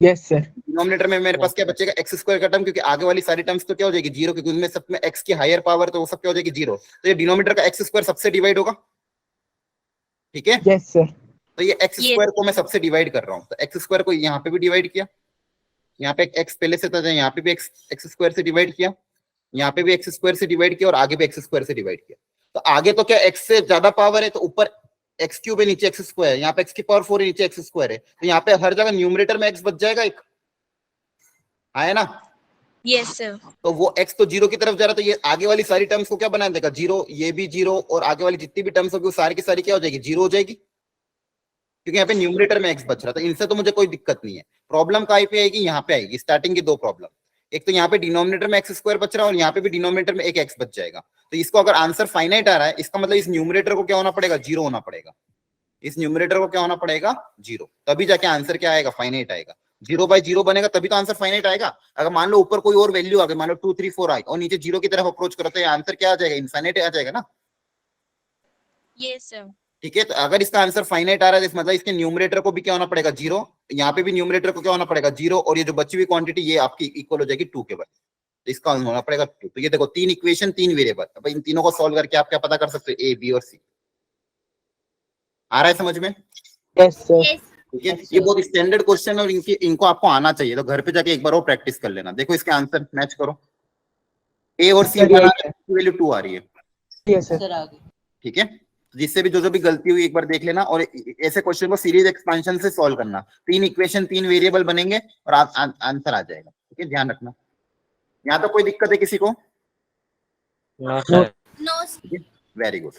Yes, sir. डिनोमिनेटर में मेरे पास क्या बचेगा, एक्स स्क्वायर का टर्म, क्योंकि आगे वाली सारी टर्म्स तो क्या हो जाएगी, जीरो, क्योंकि उनमें सब में एक्स की हायर पावर तो वो सब क्या हो जाएगी, जीरो। तो ये डिनोमिनेटर का एक्स स्क्वायर सबसे डिवाइड होगा, ठीक है। Yes, sir. तो ये एक्स Yes. स्क्वायर को मैं सबसे डिवाइड कर रहा हूँ, तो एक्स स्क्वायर को यहाँ पे भी डिवाइड किया, यहाँ पे एक्स पहले से था, यहाँ पे भी एक्स स्क्वायर से डिवाइड किया, यहाँ पे भी एक्स स्क्वायर से डिवाइड किया और आगे भी एक्स स्क्वायर से डिवाइड किया। तो आगे तो क्या एक्स से ज्यादा पावर है, तो ऊपर एक्स क्यूब है, नीचे एक्स स्क्वायर है, यहाँ पे एक्स की पावर 4 है, नीचे एक्स स्क्वायर है, तो यहाँ पे हर जगह न्यूमरेटर में एक्स बच जाएगा एक, है ना? Yes sir. तो वो x तो जीरो की तरफ जा रहा है, तो ये आगे वाली सारी टर्म्स को क्या बना देगा, जीरो, ये भी जीरो, और आगे वाली जितनी भी टर्म्स होगी वो सारी की सारी क्या हो जाएगी, जीरो हो जाएगी, क्योंकि यहाँ पे न्यूमरेटर में x बच रहा था। इनसे तो मुझे कोई दिक्कत नहीं है। प्रॉब्लम कहाँ पे आएगी, यहाँ पे आएगी, स्टार्टिंग की दो प्रॉब्लम। एक तो यहाँ पे डिनोमिनेटर में एक्स स्क्वायर बच रहा है और यहाँ पे भी डिनोमिनेटर में एक एक्स बच जाएगा। तो इसको अगर आंसर फाइनाइट आ रहा है, इसका मतलब इस न्यूमरेटर को क्या होना पड़ेगा, जीरो होना पड़ेगा। इस न्यूमरेटर को क्या होना पड़ेगा, जीरो, तभी जाके आंसर क्या आएगा, फाइनाइट आएगा। 0/0 बनेगा तभी तो आंसर फाइनाइट आएगा। अगर मान लो ऊपर कोई और वैल्यू आ गई, मान लो 2 3 4 आई और नीचे जीरो की तरफ अप्रोच करो तो आंसर क्या आ जाएगा, इनफाइनाइट आ जाएगा ना। Yes sir. ठीक है, तो अगर इसका आंसर फाइनाइट आ रहा है तो मतलब इसके न्यूमरेटर को भी क्या होना पड़ेगा, जीरो, यहाँ पे भी न्यूमरेटर को क्या होना पड़ेगा, जीरो, और ये जो बची हुई क्वांटिटी ये आपकी इक्वल हो जाएगी 2 के बराबर। तो इसका आंसर होना पड़ेगा 2। तो ये देखो तीन इक्वेशन, तीन वेरिएबल, अब इन तीनों को सॉल्व करके आप क्या पता कर सकते हो, ए, बी और सी। आ रहा है समझ में? Yes, sir. Yes. ठीक है, ये बहुत स्टैंडर्ड क्वेश्चन है और इनको आपको आना चाहिए, तो घर पे जाके एक बार और प्रैक्टिस कर लेना। देखो इसके आंसर मैच करो, ए और सी वैल्यू 2 आ रही है, Yes, sir. सर आगे ठीक है। जिससे भी जो भी गलती हुई एक बार देख लेना, और ऐसे क्वेश्चन को सीरीज एक्सपेंशन से सॉल्व करना। तीन इक्वेशन, तीन वेरिएबल बनेंगे और आंसर आ जाएगा, ठीक है, ध्यान रखना। यहाँ तो कोई दिक्कत है किसी को? No sir. No. Very good.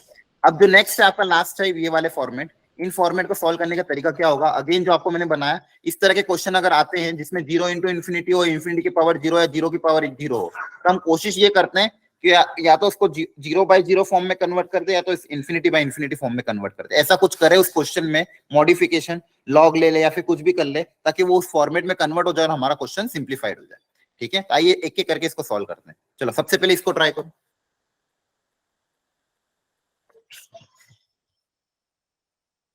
अब जो नेक्स्ट है आपका लास्ट है, ये वाले फॉर्मेट। इन फॉर्मेट को सॉल्व करने का तरीका क्या होगा, अगेन जो आपको मैंने बनाया, इस तरह के क्वेश्चन अगर आते हैं जिसमें 0 इंटू इन्फिनिटी हो, इन्फिनिटी की पावर 0 या 0 की पावर 0 हो, तो हम कोशिश ये करते हैं कि या तो उसको 0/0 फॉर्म में कन्वर्ट कर दे, या तो इन्फिनिटी बाय इन्फिनिटी फॉर्म में कन्वर्ट कर दे। ऐसा कुछ करे उस क्वेश्चन में, मॉडिफिकेशन, लॉग ले ले या फिर कुछ भी कर ले, ताकि वो उस फॉर्मेट में कन्वर्ट हो जाए और हमारा क्वेश्चन सिंप्लीफाइड हो जाए। ठीक है, आइए एक एक करके इसको सॉल्व करते हैं। चलो सबसे पहले इसको ट्राई करो।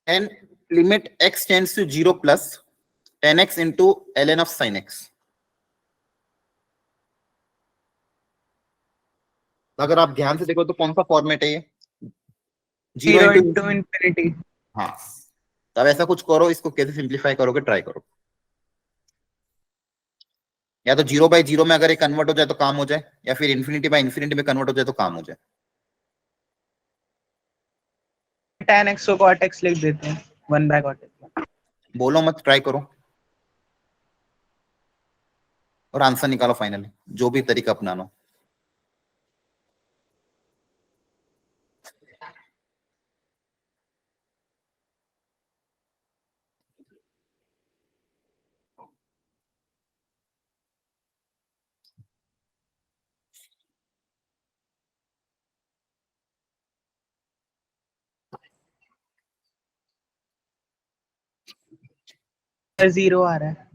And limit x tends to 0 plus 10x into ln of sin x। अगर आप ध्यान से देखो तो कौन सा फॉर्मेट है ये, 0 into infinity। हाँ, तब ऐसा कुछ करो, इसको कैसे सिंप्लीफाई करोगे ट्राई करो। या तो 0/0 में अगर ये कन्वर्ट हो जाए तो काम हो जाए, या फिर इन्फिनिटी बाय इन्फिनिटी में कन्वर्ट हो जाए तो काम हो जाए। tan x को cot x लिख देते हैं 1 by cot x। बोलो मत, ट्राई करो और आंसर निकालो फाइनली, जो भी तरीका अपनाना। जीरो आ रहा है।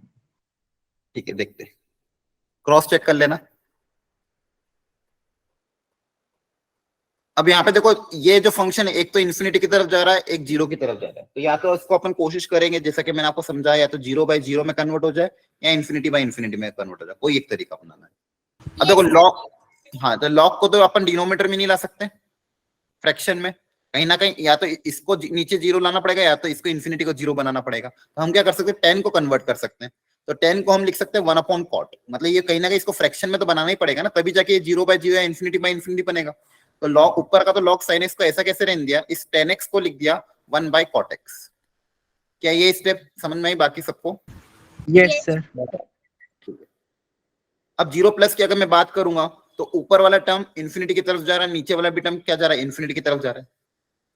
ठीक है, देखते क्रॉस चेक कर लेना। अब यहाँ पे देखो, ये जो फंक्शन है एक तो इन्फिनिटी की तरफ जा रहा है, एक जीरो की तरफ जा रहा है। तो या तो इसको अपन कोशिश करेंगे, जैसा कि मैंने आपको समझाया, या तो 0/0 में कन्वर्ट हो जाए या इन्फिनिटी/इन्फिनिटी में कन्वर्ट हो जाए, कोई एक तरीका अपनाना है। अब देखो लॉग, हाँ तो लॉग को तो अपन डिनोमिनेटर में नहीं ला सकते, फ्रैक्शन में कहीं ना कहीं या तो इसको नीचे जीरो लाना पड़ेगा या तो इसको इन्फिनिटी को जीरो बनाना पड़ेगा। तो हम क्या कर सकते हैं, 10 को कन्वर्ट कर सकते हैं। तो 10 को हम लिख सकते हैं 1/cot, मतलब ये कहीं ना कहीं इसको फ्रैक्शन में तो बनाना ही पड़ेगा ना, तभी जाके ये 0/0 या इन्फिनिटी/इन्फिनिटी बनेगा। तो लॉग ऊपर का तो लॉग sin x को ऐसा कैसे रहने दिया, इस 10x को लिख दिया 1/cot x। क्या ये स्टेप समझ में आई बाकी सबको? Yes sir. अब 0+ की अगर मैं बात करूंगा तो ऊपर वाला टर्म इन्फिनिटी की तरफ जा रहा है, नीचे वाला भी टर्म क्या जा रहा है, इन्फिनिटी की तरफ जा रहा है।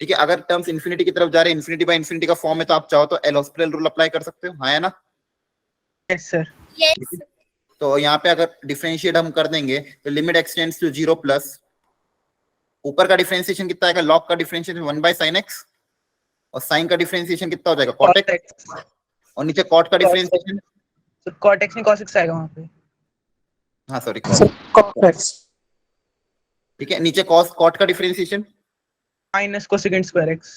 ठीक है, अगर टर्म्स इन्फिनिटी की तरफ जा रहे हैं, इन्फिनिटी/इन्फिनिटी का फॉर्म है, तो आप चाहो तो एल हॉस्पिटल रूल अप्लाई कर सकते हो, हाँ है ना? Yes sir. यस तो यहाँ पे अगर डिफरेंशिएट हम कर देंगे तो लिमिट एक्सटेंड्स टू 0+, ऊपर का डिफरेंशिएशन कितना आएगा, log का डिफरेंशिएशन 1/sin x, और sin का डिफरेंशिएशन कितना हो जाएगा, cot x, और नीचे cot का डिफरेंशिएशन, तो cot x नहीं cos x आएगा वहां पे। हाँ सॉरी cot x ठीक है, नीचे cot का differentiation minus cosecant square x।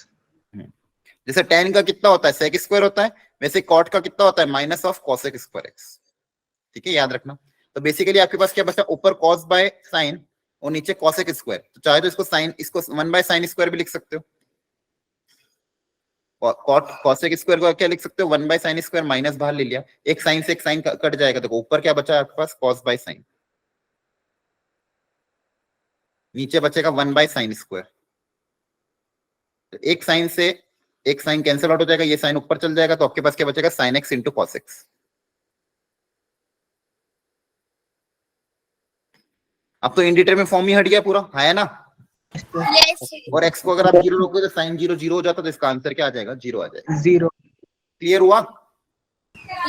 जैसे tan का कितना होता है, sec स्क्वायर होता है, वैसे cot का कितना होता है, minus of cosec square x। ठीक है, याद रखना। तो बेसिकली आपके पास क्या बचा, ऊपर cos by sin और नीचे cosec स्क्वायर। तो चाहे तो इसको sin, इसको 1/sin स्क्वायर भी लिख सकते हो, cot cosec स्क्वायर को क्या लिख सकते हो, 1/sin स्क्वायर, माइनस बाहर ले लिया, एक sin से एक sin कट जाएगा। देखो ऊपर क्या बचा आपके पास, cos by sin, नीचे बचेगा 1/sin स्क्वायर। तो एक sin से एक sin कैंसिल आउट हो जाएगा, ये sin ऊपर चल जाएगा, तो आपके पास क्या बचेगा, sin x into cos x। अब तो इंडिटरमिनेट फॉर्म ही हट गया पूरा, है ना? यस और x को अगर आप 0 रखोगे तो sin 0 0 हो जाता, तो इसका आंसर क्या आ जाएगा, 0 आ जाएगा। जीरो। क्लियर हुआ?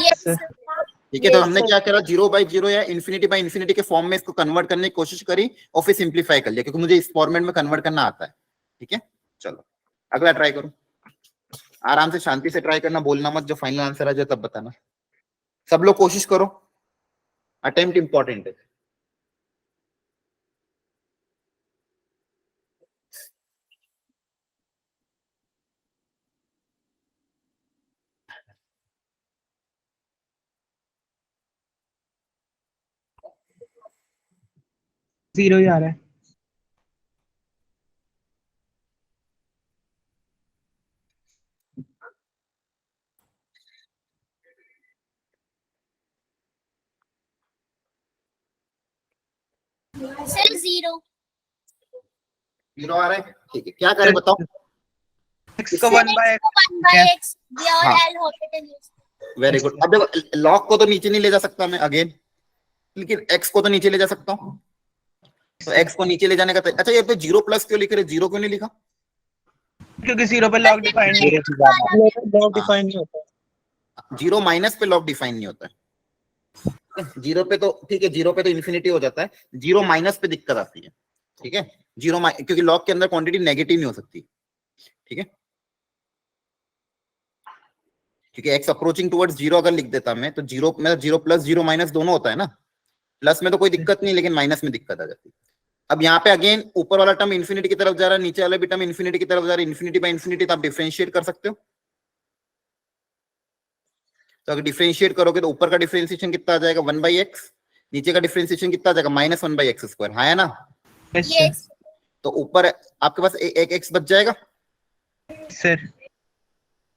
यस ठीक है, तो हमने क्या करा, 0/0 या इन्फिनिटी/इन्फिनिटी के फॉर्म में इसको कन्वर्ट करने की कोशिश करी और फिर सिंप्लीफाई कर लिया, क्योंकि मुझे इस फॉर्मेट में कन्वर्ट करना आता है। ठीक है, चलो अगला ट्राई करो, आराम से शांति से ट्राई करना, बोलना मत, जो फाइनल आंसर आ जाए तब बताना। सब लोग कोशिश करो, अटेम्प्ट इंपॉर्टेंट है। जीरो ही आ रहा है। सर 0 0 आ रहा है, ठीक है, क्या करें बताओ? x को 1/x दिया और हाँ। L hospital use. Very good. अब देखो लॉग को तो नीचे नहीं ले जा सकता मैं अगेन, लेकिन x को तो नीचे ले जा सकता हूँ। तो x को नीचे ले जाने का अच्छा, ये पे 0+ क्यों लिख रहे, 0 क्यों नहीं लिखा? क्योंकि जीरो पे लॉग डिफाइंड नहीं है। लॉग डिफाइन नहीं होता। 0 माइनस पे लॉग डिफाइन नहीं होता है। 0 पे तो ठीक है, 0 पे तो इन्फिनिटी हो जाता है, 0 माइनस पे दिक्कत आती है। ठीक है, 0 क्योंकि लॉग के अंदर क्वांटिटी नेगेटिव नहीं हो सकती। ठीक है, क्योंकि x अप्रोचिंग टुवर्ड्स 0 अगर लिख देता मैं, तो 0 में 0 प्लस 0 माइनस दोनों होता है ना, प्लस में तो कोई दिक्कत नहीं, लेकिन माइनस में दिक्कत आ जाती है। अब यहाँ पे अगेन ऊपर वाला टर्म इन्फिनिटी की तरफ जा रहा है, नीचे वाला भी टर्म इन्फिनिटी की तरफ जा रहा है, इन्फिनिटी/इन्फिनिटी, तो आप डिफरेंशिएट कर सकते हो। तो अगर डिफरेंशिएट करोगे तो ऊपर का डिफरेंशिएशन कितना आ जाएगा, 1/x, नीचे का डिफरेंशिएशन कितना आ जाएगा, -1/x², हाँ है ना? यस तो ऊपर आपके पास एक x बच जाएगा, sir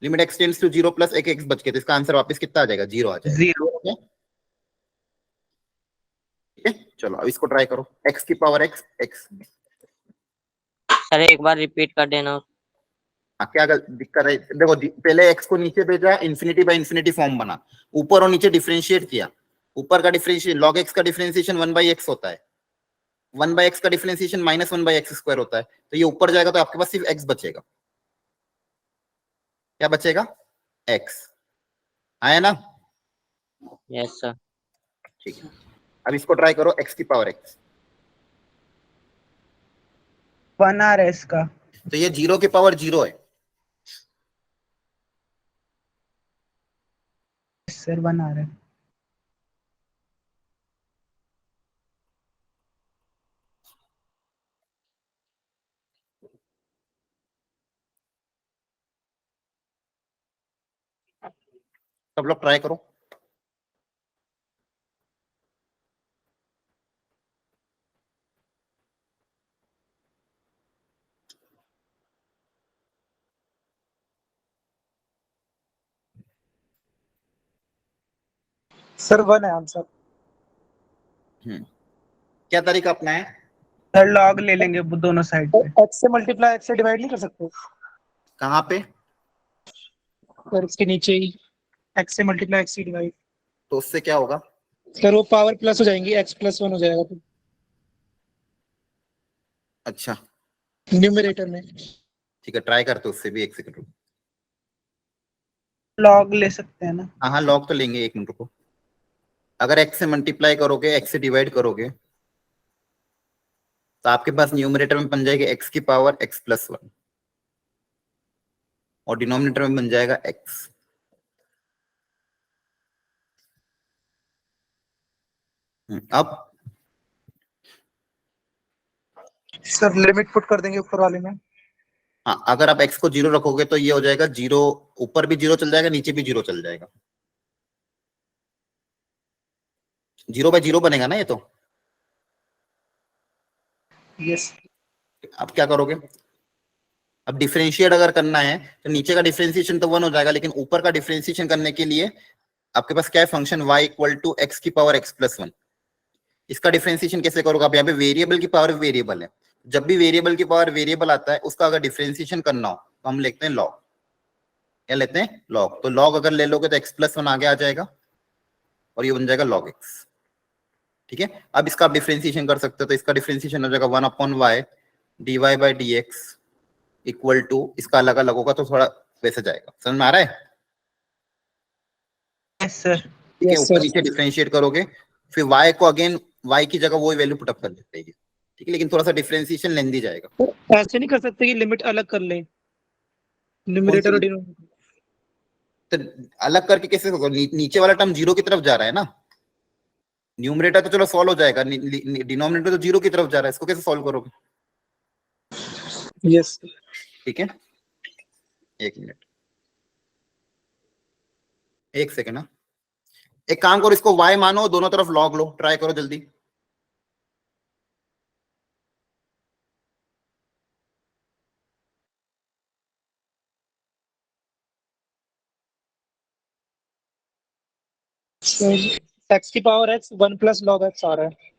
limit x tends to 0 plus एक x बच के, तो इसका आंसर वापस कितना आ जाएगा, 0 आ जाएगा। जीरो। ठीक है, चलो अब इसको ट्राई करो, x की पावर x। सर एक बार रिपीट कर देना। क्या दिक्कत है? देखो पहले x को नीचे भेजा, इन्फिनिटी बाय इन्फिनिटी फॉर्म बना, ऊपर और नीचे डिफरेंशिएट किया। ऊपर का डिफरेंशिएशन log x का डिफरेंशिएशन 1/x होता है, 1/x का डिफरेंशिएशन -1/x² होता है। तो ये ऊपर जाएगा तो आपके पास सिर्फ x बचेगा। क्या बचेगा? x आया ना? Yes sir. ठीक है, अब इसको ट्राई करो x की पावर x। 1 आ रहा है इसका। तो ये 0 की पावर 0 है। सर 1 आ रहा है। सब लोग ट्राई करो। सर 1 है आंसर। क्या तरीका अपना है? सर लॉग ले लेंगे दोनों साइड पे। x से मल्टीप्लाई x से डिवाइड नहीं कर सकते? कहाँ पे? सर इसके नीचे ही x से मल्टीप्लाई x से डिवाइड। तो उससे क्या होगा? सर वो पावर प्लस हो जाएंगी, x + 1 हो जाएगा तो अच्छा न्यूमरेटर में। ठीक है, ट्राई करते उससे भी। एक सेकंड रुको। लॉग ले सकते हैं ना? हाँ लॉग तो लेंगे, एक मिनट रुको। अगर x से मल्टीप्लाई करोगे, x से डिवाइड करोगे, तो आपके पास न्यूमरेटर में बन जाएगी x की पावर x + 1 और डिनोमिनेटर में बन जाएगा x। अब सर लिमिट पुट कर देंगे ऊपर वाले में। हाँ, अगर आप x को 0 रखोगे तो ये हो जाएगा 0, ऊपर भी 0 चल जाएगा, नीचे भी 0 चल जाएगा। 0/0 बनेगा ना ये तो। यस। अब क्या करोगे? अब डिफरेंशिएट अगर करना है तो नीचे का डिफरेंशिएशन तो 1 हो जाएगा, लेकिन ऊपर का डिफरेंशिएशन करने के लिए आपके पास क्या है? फंक्शन y = x की पावर x + 1। इसका डिफरेंशिएशन कैसे करोगे? आप यहाँ पे वेरिएबल की पावर वेरिएबल है, जब भी वेरिएबल की पावर वेरिएबल आता है उसका अगर डिफरेंशिएशन करना हो तो हम लिखते हैं लॉग। क्या लेते हैं? लॉग। तो लॉग अगर ले लोगे तो x + 1 आगे आ जाएगा और ये बन जाएगा log x। ठीक है, अब इसका आप डिफरेंशिएशन कर सकते हो, तो इसका डिफरेंशिएशन हो जाएगा 1/y dy/dx = इसका अलग अलग होगा तो थोड़ा वैसे जाएगा। समझ में आ रहा है? Yes sir. ठीक है, Yes, ऊपर sir. नीचे डिफरेंशिएट करोगे, फिर y को अगेन y की जगह वही वैल्यू पुटअप कर देते हैं। ठीक है, लेकिन थोड़ा सा डिफरेंशिएशन लेंदी जाएगा। ऐसे नहीं कर सकते कि लिमिट अलग कर ले, न्यूमरेटर और डिनोमिनेटर। तो अलग करके कैसे होगा? नीचे वाला टर्म 0 की तरफ जा रहा है ना, न्यूमरेटर तो चलो सॉल्व हो जाएगा, डिनोमिनेटर तो 0 की तरफ जा रहा है, इसको कैसे सॉल्व करोगे? यस। ठीक है, एक मिनट, एक सेकेंड ना। एक काम करो, इसको y मानो, दोनों तरफ log लो, ट्राई करो जल्दी। x की पावर x 1 + log x आ रहा है।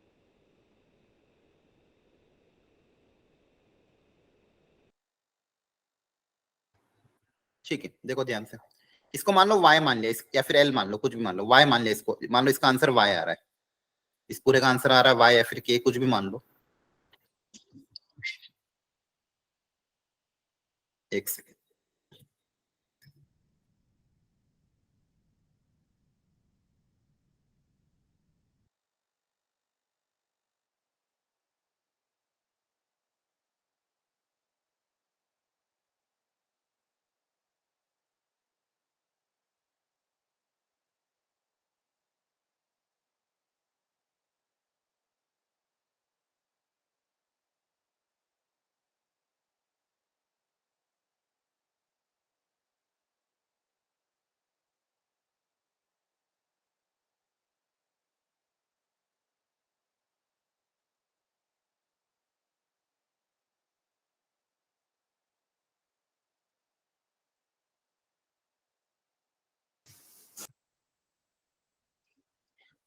ठीक है, देखो ध्यान से, इसको मान लो y मान लिया, या फिर l मान लो, कुछ भी मान लो, y मान लिया, इसको मान लो इसका आंसर y आ रहा है, इस पूरे का आंसर आ रहा है y या फिर k, कुछ भी मान लो। एक सेकेंड,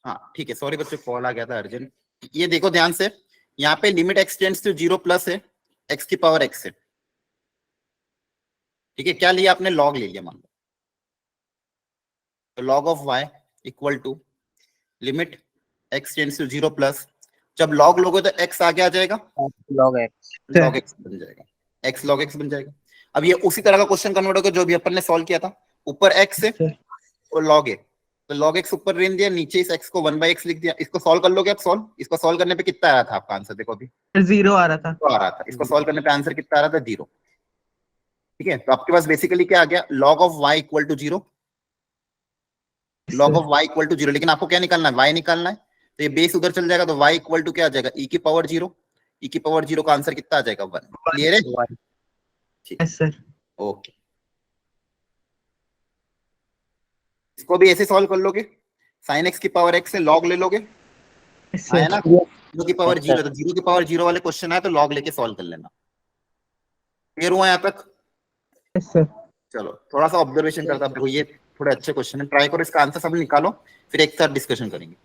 हाँ ठीक है, सॉरी बच्चों, कॉल आ गया था अर्जेंट। ये देखो ध्यान से, यहाँ पे limit x tends to 0 plus है, x की पावर x है। ठीक है, क्या लिया आपने, लॉग ले लिया मान लो, तो log of y equal to limit x tends to 0 plus, जब लॉग लोगे तो x आगे आ जाएगा, log x log x बन जाएगा, x log x बन जाएगा। अब ये उसी तरह का क्वेश्चन कन्वर्ट होगा जो भी अपन ने सॉल्व किया था, ऊपर x है और log a, तो log x ऊपर रेन दिया, नीचे इस x को 1/x लिख दिया। इसको सॉल्व कर लोगे आप, सॉल्व, इसको सॉल्व करने पे कितना आया था आपका आंसर, देखो अभी 0 आ रहा था। तो आ रहा था, इसको सॉल्व करने पे आंसर कितना आ रहा था, 0। ठीक है, तो आपके पास बेसिकली क्या आ गया, log of y equal to 0, log of y equal to 0, लेकिन आपको क्या निकालना है, y निकालना है, तो ये बेस उधर चल जाएगा, तो y इक्वल टू क्या आ जाएगा, e की पावर 0, e की पावर 0 का आंसर कितना आ जाएगा, 1। क्लियर है, ठीक है यस सर। ओके। इसको भी ऐसे सॉल्व कर लोगे, sin x की पावर x से log ले लोगे, आया ना, 0 की पावर 0, तो 0 की पावर 0 वाले क्वेश्चन आए तो log लेके सॉल्व कर लेना। क्लियर हुआ यहाँ तक? Yes sir. चलो थोड़ा सा ऑब्जर्वेशन करता हूँ, ये थोड़े अच्छे क्वेश्चन है, ट्राई करो, इसका आंसर सब निकालो, फिर एक साथ डिस्कशन करेंगे।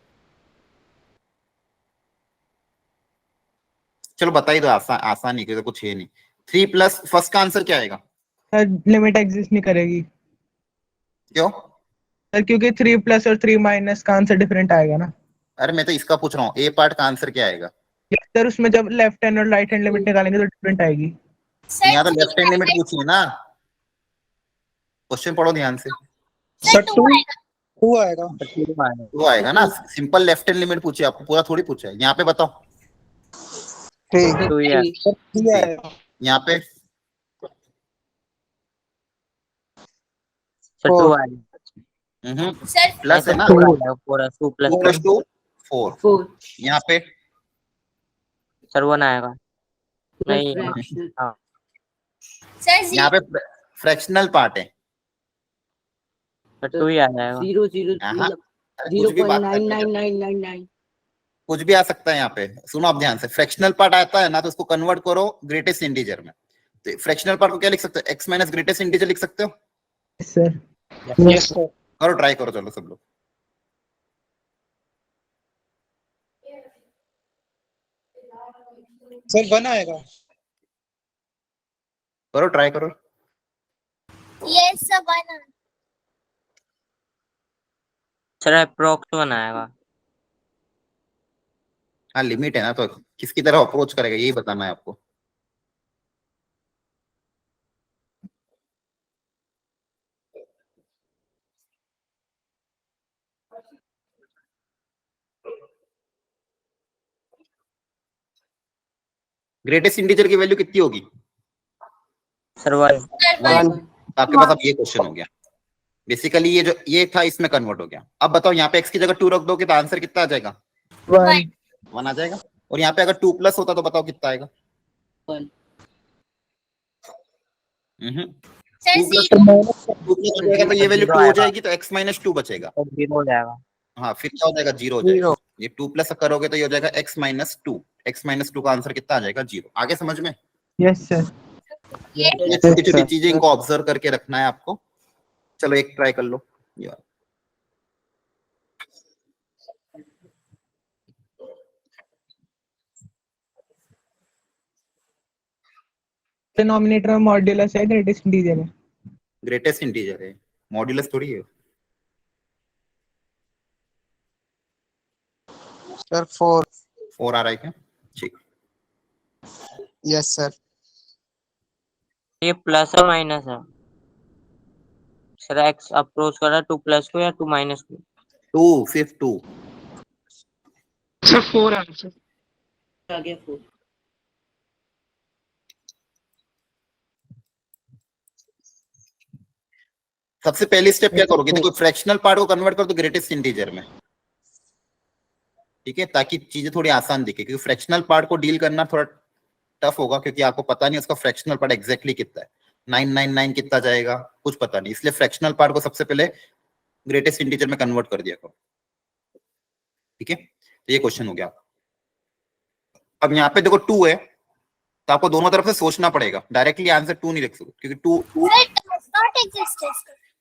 चलो बता ही दो, आसान ही, तो कुछ है नहीं। 3 प्लस फर्स्ट का आंसर क्या आएगा, सर लिमिट एग्जिस्ट नहीं करेगी क्यों? सर, क्योंकि 3 प्लस और 3 माइनस का आंसर डिफरेंट आएगा ना। अरे मैं तो इसका पूछ रहा हूँ, ए पार्ट का आंसर क्या आएगा? सर उसमें जब लेफ्ट हैंड और राइट हैंड लिमिट निकालेंगे तो डिफरेंट आएगी। यहाँ तो लेफ्ट हैंड लिमिट पूछी है ना, क्वेश्चन पढ़ो ध्यान से। सर 2 आएगा। वो आएगा ना, सिंपल लेफ्ट हैंड लिमिट पूछी आपको, पूरा थोड़ी पूछा है। यहाँ पे बताओ, ठीक तो ये यहाँ पे सर 2 आएगा, सर प्लस है ना, पूरा 2 प्लस 2 + 2 4, 4 यहाँ पे सर 1 आएगा, नहीं फ्रैक्शन हाँ सर यहाँ पे फ्रैक्शनल पार्ट है, सर 2 ही आ जाएगा। 0 हाँ, मतलब कुछ भी बात करने का, 0.99999 कुछ भी आ सकता है यहाँ पे। सुनो आप ध्यान से, फ्रैक्शनल पार्ट आता है ना, तो उसको कन्वर्ट करो ग्रेटेस्ट इंटीजर में, तो फ्रैक्शनल पार्ट को क्या लिख सकते हो, x माइनस ग्रेटेस्ट इंटीजर लिख सकते हो। Yes sir. Yes sir. करो, ट्राई करो, चलो सब लोग सर 1 आएगा। करो, ट्राई करो। Yes sir 1। सर अप्रोक्स 1 आएगा। हाँ लिमिट है ना, तो किसकी तरफ अप्रोच करेगा यही बताना है आपको। ग्रेटेस्ट इंटीजर की वैल्यू कितनी होगी, सर 1 आपके पास अब ये क्वेश्चन हो गया। बेसिकली ये जो ये था इसमें कन्वर्ट हो गया। अब बताओ यहाँ पे x की जगह 2 रख दोगे तो आंसर कितना आ जाएगा, 1 आ जाएगा। और यहाँ पे अगर 2 प्लस होता तो बताओ कितना आएगा, 1 सर 2 प्लस 0 हो जाएगा तो ये वैल्यू 2 हो जाएगी, तो x माइनस 2 बचेगा। और 0 हो जाएगा। हाँ फिर क्या हो जाएगा, 0 हो जाएगा। ये 2 प्लस करोगे तो ये हो जाएगा x माइनस 2, x माइनस 2 का आंसर कितना आ जाएगा, 0। आगे समझ में? Yes sir. ये छोटी छोटी चीजें इनको ऑब्जर्व करके रखना है आपको। चलो एक ट्राई कर लो यार, डिनोमिनेटर में मॉड्यूलस है, ग्रेटेस्ट इंटीजर है। ग्रेटेस्ट इंटीजर है, मॉड्यूलस थोड़ी है। सर 4। 4 आ रहा है क्या, ठीक। Yes sir. ये प्लस है माइनस है सर, x अप्रोच कर रहा है 2 प्लस को या 2 माइनस को। 2 सिर्फ 2, सर 4 आंसर। आ गया 4 सबसे पहली स्टेप क्या करोगे, देखो फ्रैक्शनल पार्ट को कन्वर्ट कर दो ग्रेटेस्ट इंटीजर में, ठीक है, ताकि चीजें थोड़ी आसान दिखे। क्योंकि फ्रैक्शनल पार्ट को डील करना थोड़ा टफ होगा, क्योंकि आपको पता नहीं उसका फ्रैक्शनल पार्ट एग्जैक्टली कितना है, 999 कितना जाएगा, कुछ पता नहीं। इसलिए फ्रैक्शनल पार्ट को सबसे पहले ग्रेटेस्ट इंटीजर में कन्वर्ट कर दिया करो, ठीक है। तो ये क्वेश्चन हो गया। अब यहाँ पे देखो 2 है, तो आपको दोनों तरफ से सोचना पड़ेगा, डायरेक्टली आंसर 2 नहीं लिख सकते, क्योंकि 2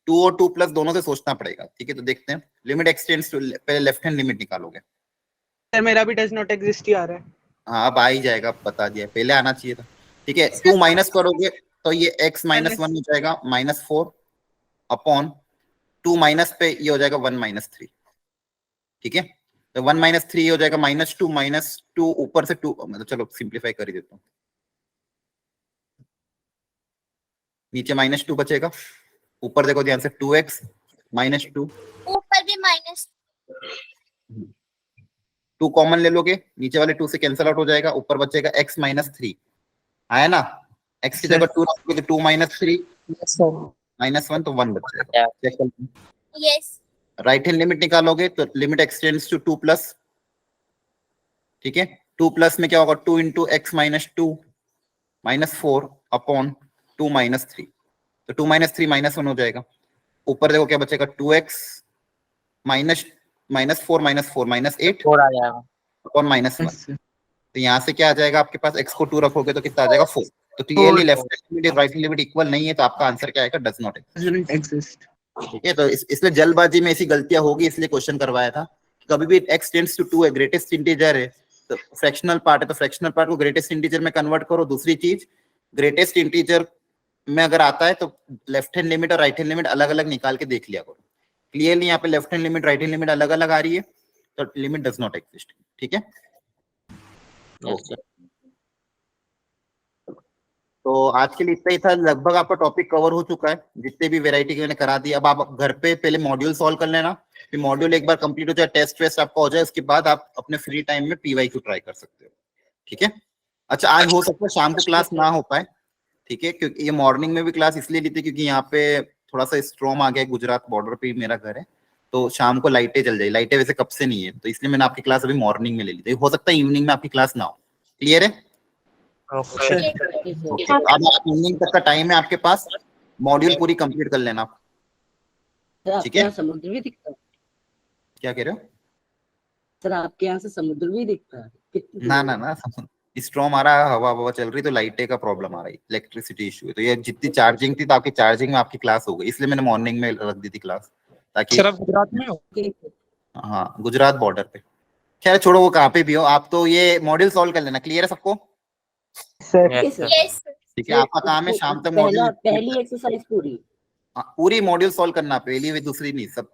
और 2 प्लस दोनों से सोचना पड़ेगा, ठीक है। तो देखते हैं, लिमिट एक्सटेंड्स टू, पहले लेफ्ट हैंड लिमिट निकालोगे। सर मेरा भी डज नॉट एग्जिस्ट ही आ रहा है। हाँ अब आ ही जाएगा, बता दिया, पहले आना चाहिए था, ठीक है। 2 माइनस करोगे तो ये x माइनस 1 हो जाएगा -4 अपॉन 2 माइनस पे ये हो जाएगा 1 माइनस 3, ठीक है। तो 1 माइनस 3 हो जाएगा -2 ऊपर से 2, मतलब चलो सिंप्लीफाई कर ही देता हूँ, नीचे -2 बचेगा, ऊपर देखो ध्यान से 2x -2, ऊपर भी माइनस 2 कॉमन ले लोगे, नीचे वाले 2 से कैंसिल आउट हो जाएगा, ऊपर बचेगा x -3, आया ना। x की जगह 2 रखोगे तो 2 -3 -1 तो 1 बच जाएगा। चेक कर लो। यस राइट हैंड लिमिट निकालोगे तो लिमिट एक्सटेंड्स टू 2 प्लस, ठीक है। 2 प्लस में क्या होगा, 2 इंटू x -2 -4 अपॉन 2 -3, तो 2 -3 -1 हो जाएगा। ऊपर देखो क्या बचेगा, 2x -4 -8 4 आ जाएगा। अपॉन -1। तो यहाँ से क्या आ जाएगा आपके पास, x को 2 रखोगे तो कितना आ जाएगा 4। तो clearly left limit right limit equal नहीं है, तो आपका आंसर क्या आएगा, डज नॉट एग्जिस्ट। ठीक है। तो इसलिए जल्दबाजी में ऐसी गलतियां होगी, इसलिए क्वेश्चन करवाया था। कभी भी x टेंड्स टू 2 है, ग्रेटेस्ट इंटीजर है, तो फ्रैक्शनल पार्ट है, तो फ्रैक्शनल पार्ट को ग्रेटेस्ट इंटीजर में कन्वर्ट करो। दूसरी चीज, ग्रेटेस्ट इंटीजर में अगर आता है तो लेफ्ट हैंड लिमिट और राइट हैंड लिमिट अलग अलग निकाल के देख लिया करो। क्लियरली यहाँ पे left hand limit right hand limit अलग अलग आ रही है, तो लिमिट डज नॉट एग्जिस्ट, ठीक है। तो आज के लिए इतना ही था, लगभग आपका टॉपिक कवर हो चुका है, जितने भी वैरायटी के मैंने करा दी। अब आप घर पे पहले मॉड्यूल सॉल्व कर लेना, फिर मॉड्यूल एक बार कंप्लीट हो जाए, टेस्ट वेस्ट आपका हो जाए, उसके बाद आप अपने फ्री टाइम में PYQ ट्राई कर सकते हो, ठीक है। अच्छा, आज हो सकता है शाम को क्लास ना हो पाए, ठीक है, क्योंकि ये मॉर्निंग में भी क्लास इसलिए ली थी क्योंकि यहाँ पे थोड़ा सा स्ट्रॉम आ गया है, गुजरात बॉर्डर पे ही मेरा घर है, तो शाम को लाइटें जल जाए। लाइटें वैसे कब से नहीं है, तो इसलिए मैंने आपकी क्लास अभी मॉर्निंग में ले ली थी। हो सकता है इवनिंग में आपकी क्लास ना हो। क्लियर है? ओके। अब इवनिंग तक का टाइम है आपके पास, मॉड्यूल पूरी कंप्लीट कर लेना आप, सर ठीक आपके है। यहाँ समुद्र भी दिखता है? क्या कह रहे हो? सर आपके यहाँ से समुद्र भी दिखता है? कितनी ना दूर ना है? ना, स्ट्रॉम आ रहा है, हवा चल रही, तो लाइटें का प्रॉब्लम आ रही, इलेक्ट्रिसिटी इशू है। तो ये जितनी चार्जिंग थी, तो आपकी चार्जिंग में आपकी क्लास हो गई, इसलिए मैंने मॉर्निंग में रख दी थी क्लास, ताकि सर आप गुजरात में हो? हाँ, गुजरात बॉर्डर पे। खैर छोड़ो, वो कहाँ पे भी हो, आप तो ये मॉड्यूल सॉल्व कर लेना। क्लियर है सबको? Yes, sir. यस ठीक है, आपका काम है शाम तक पहला मॉड्यूल पहली एक्सरसाइज पूरी पूरी मॉड्यूल सॉल्व करना, पहली दूसरी नहीं, सब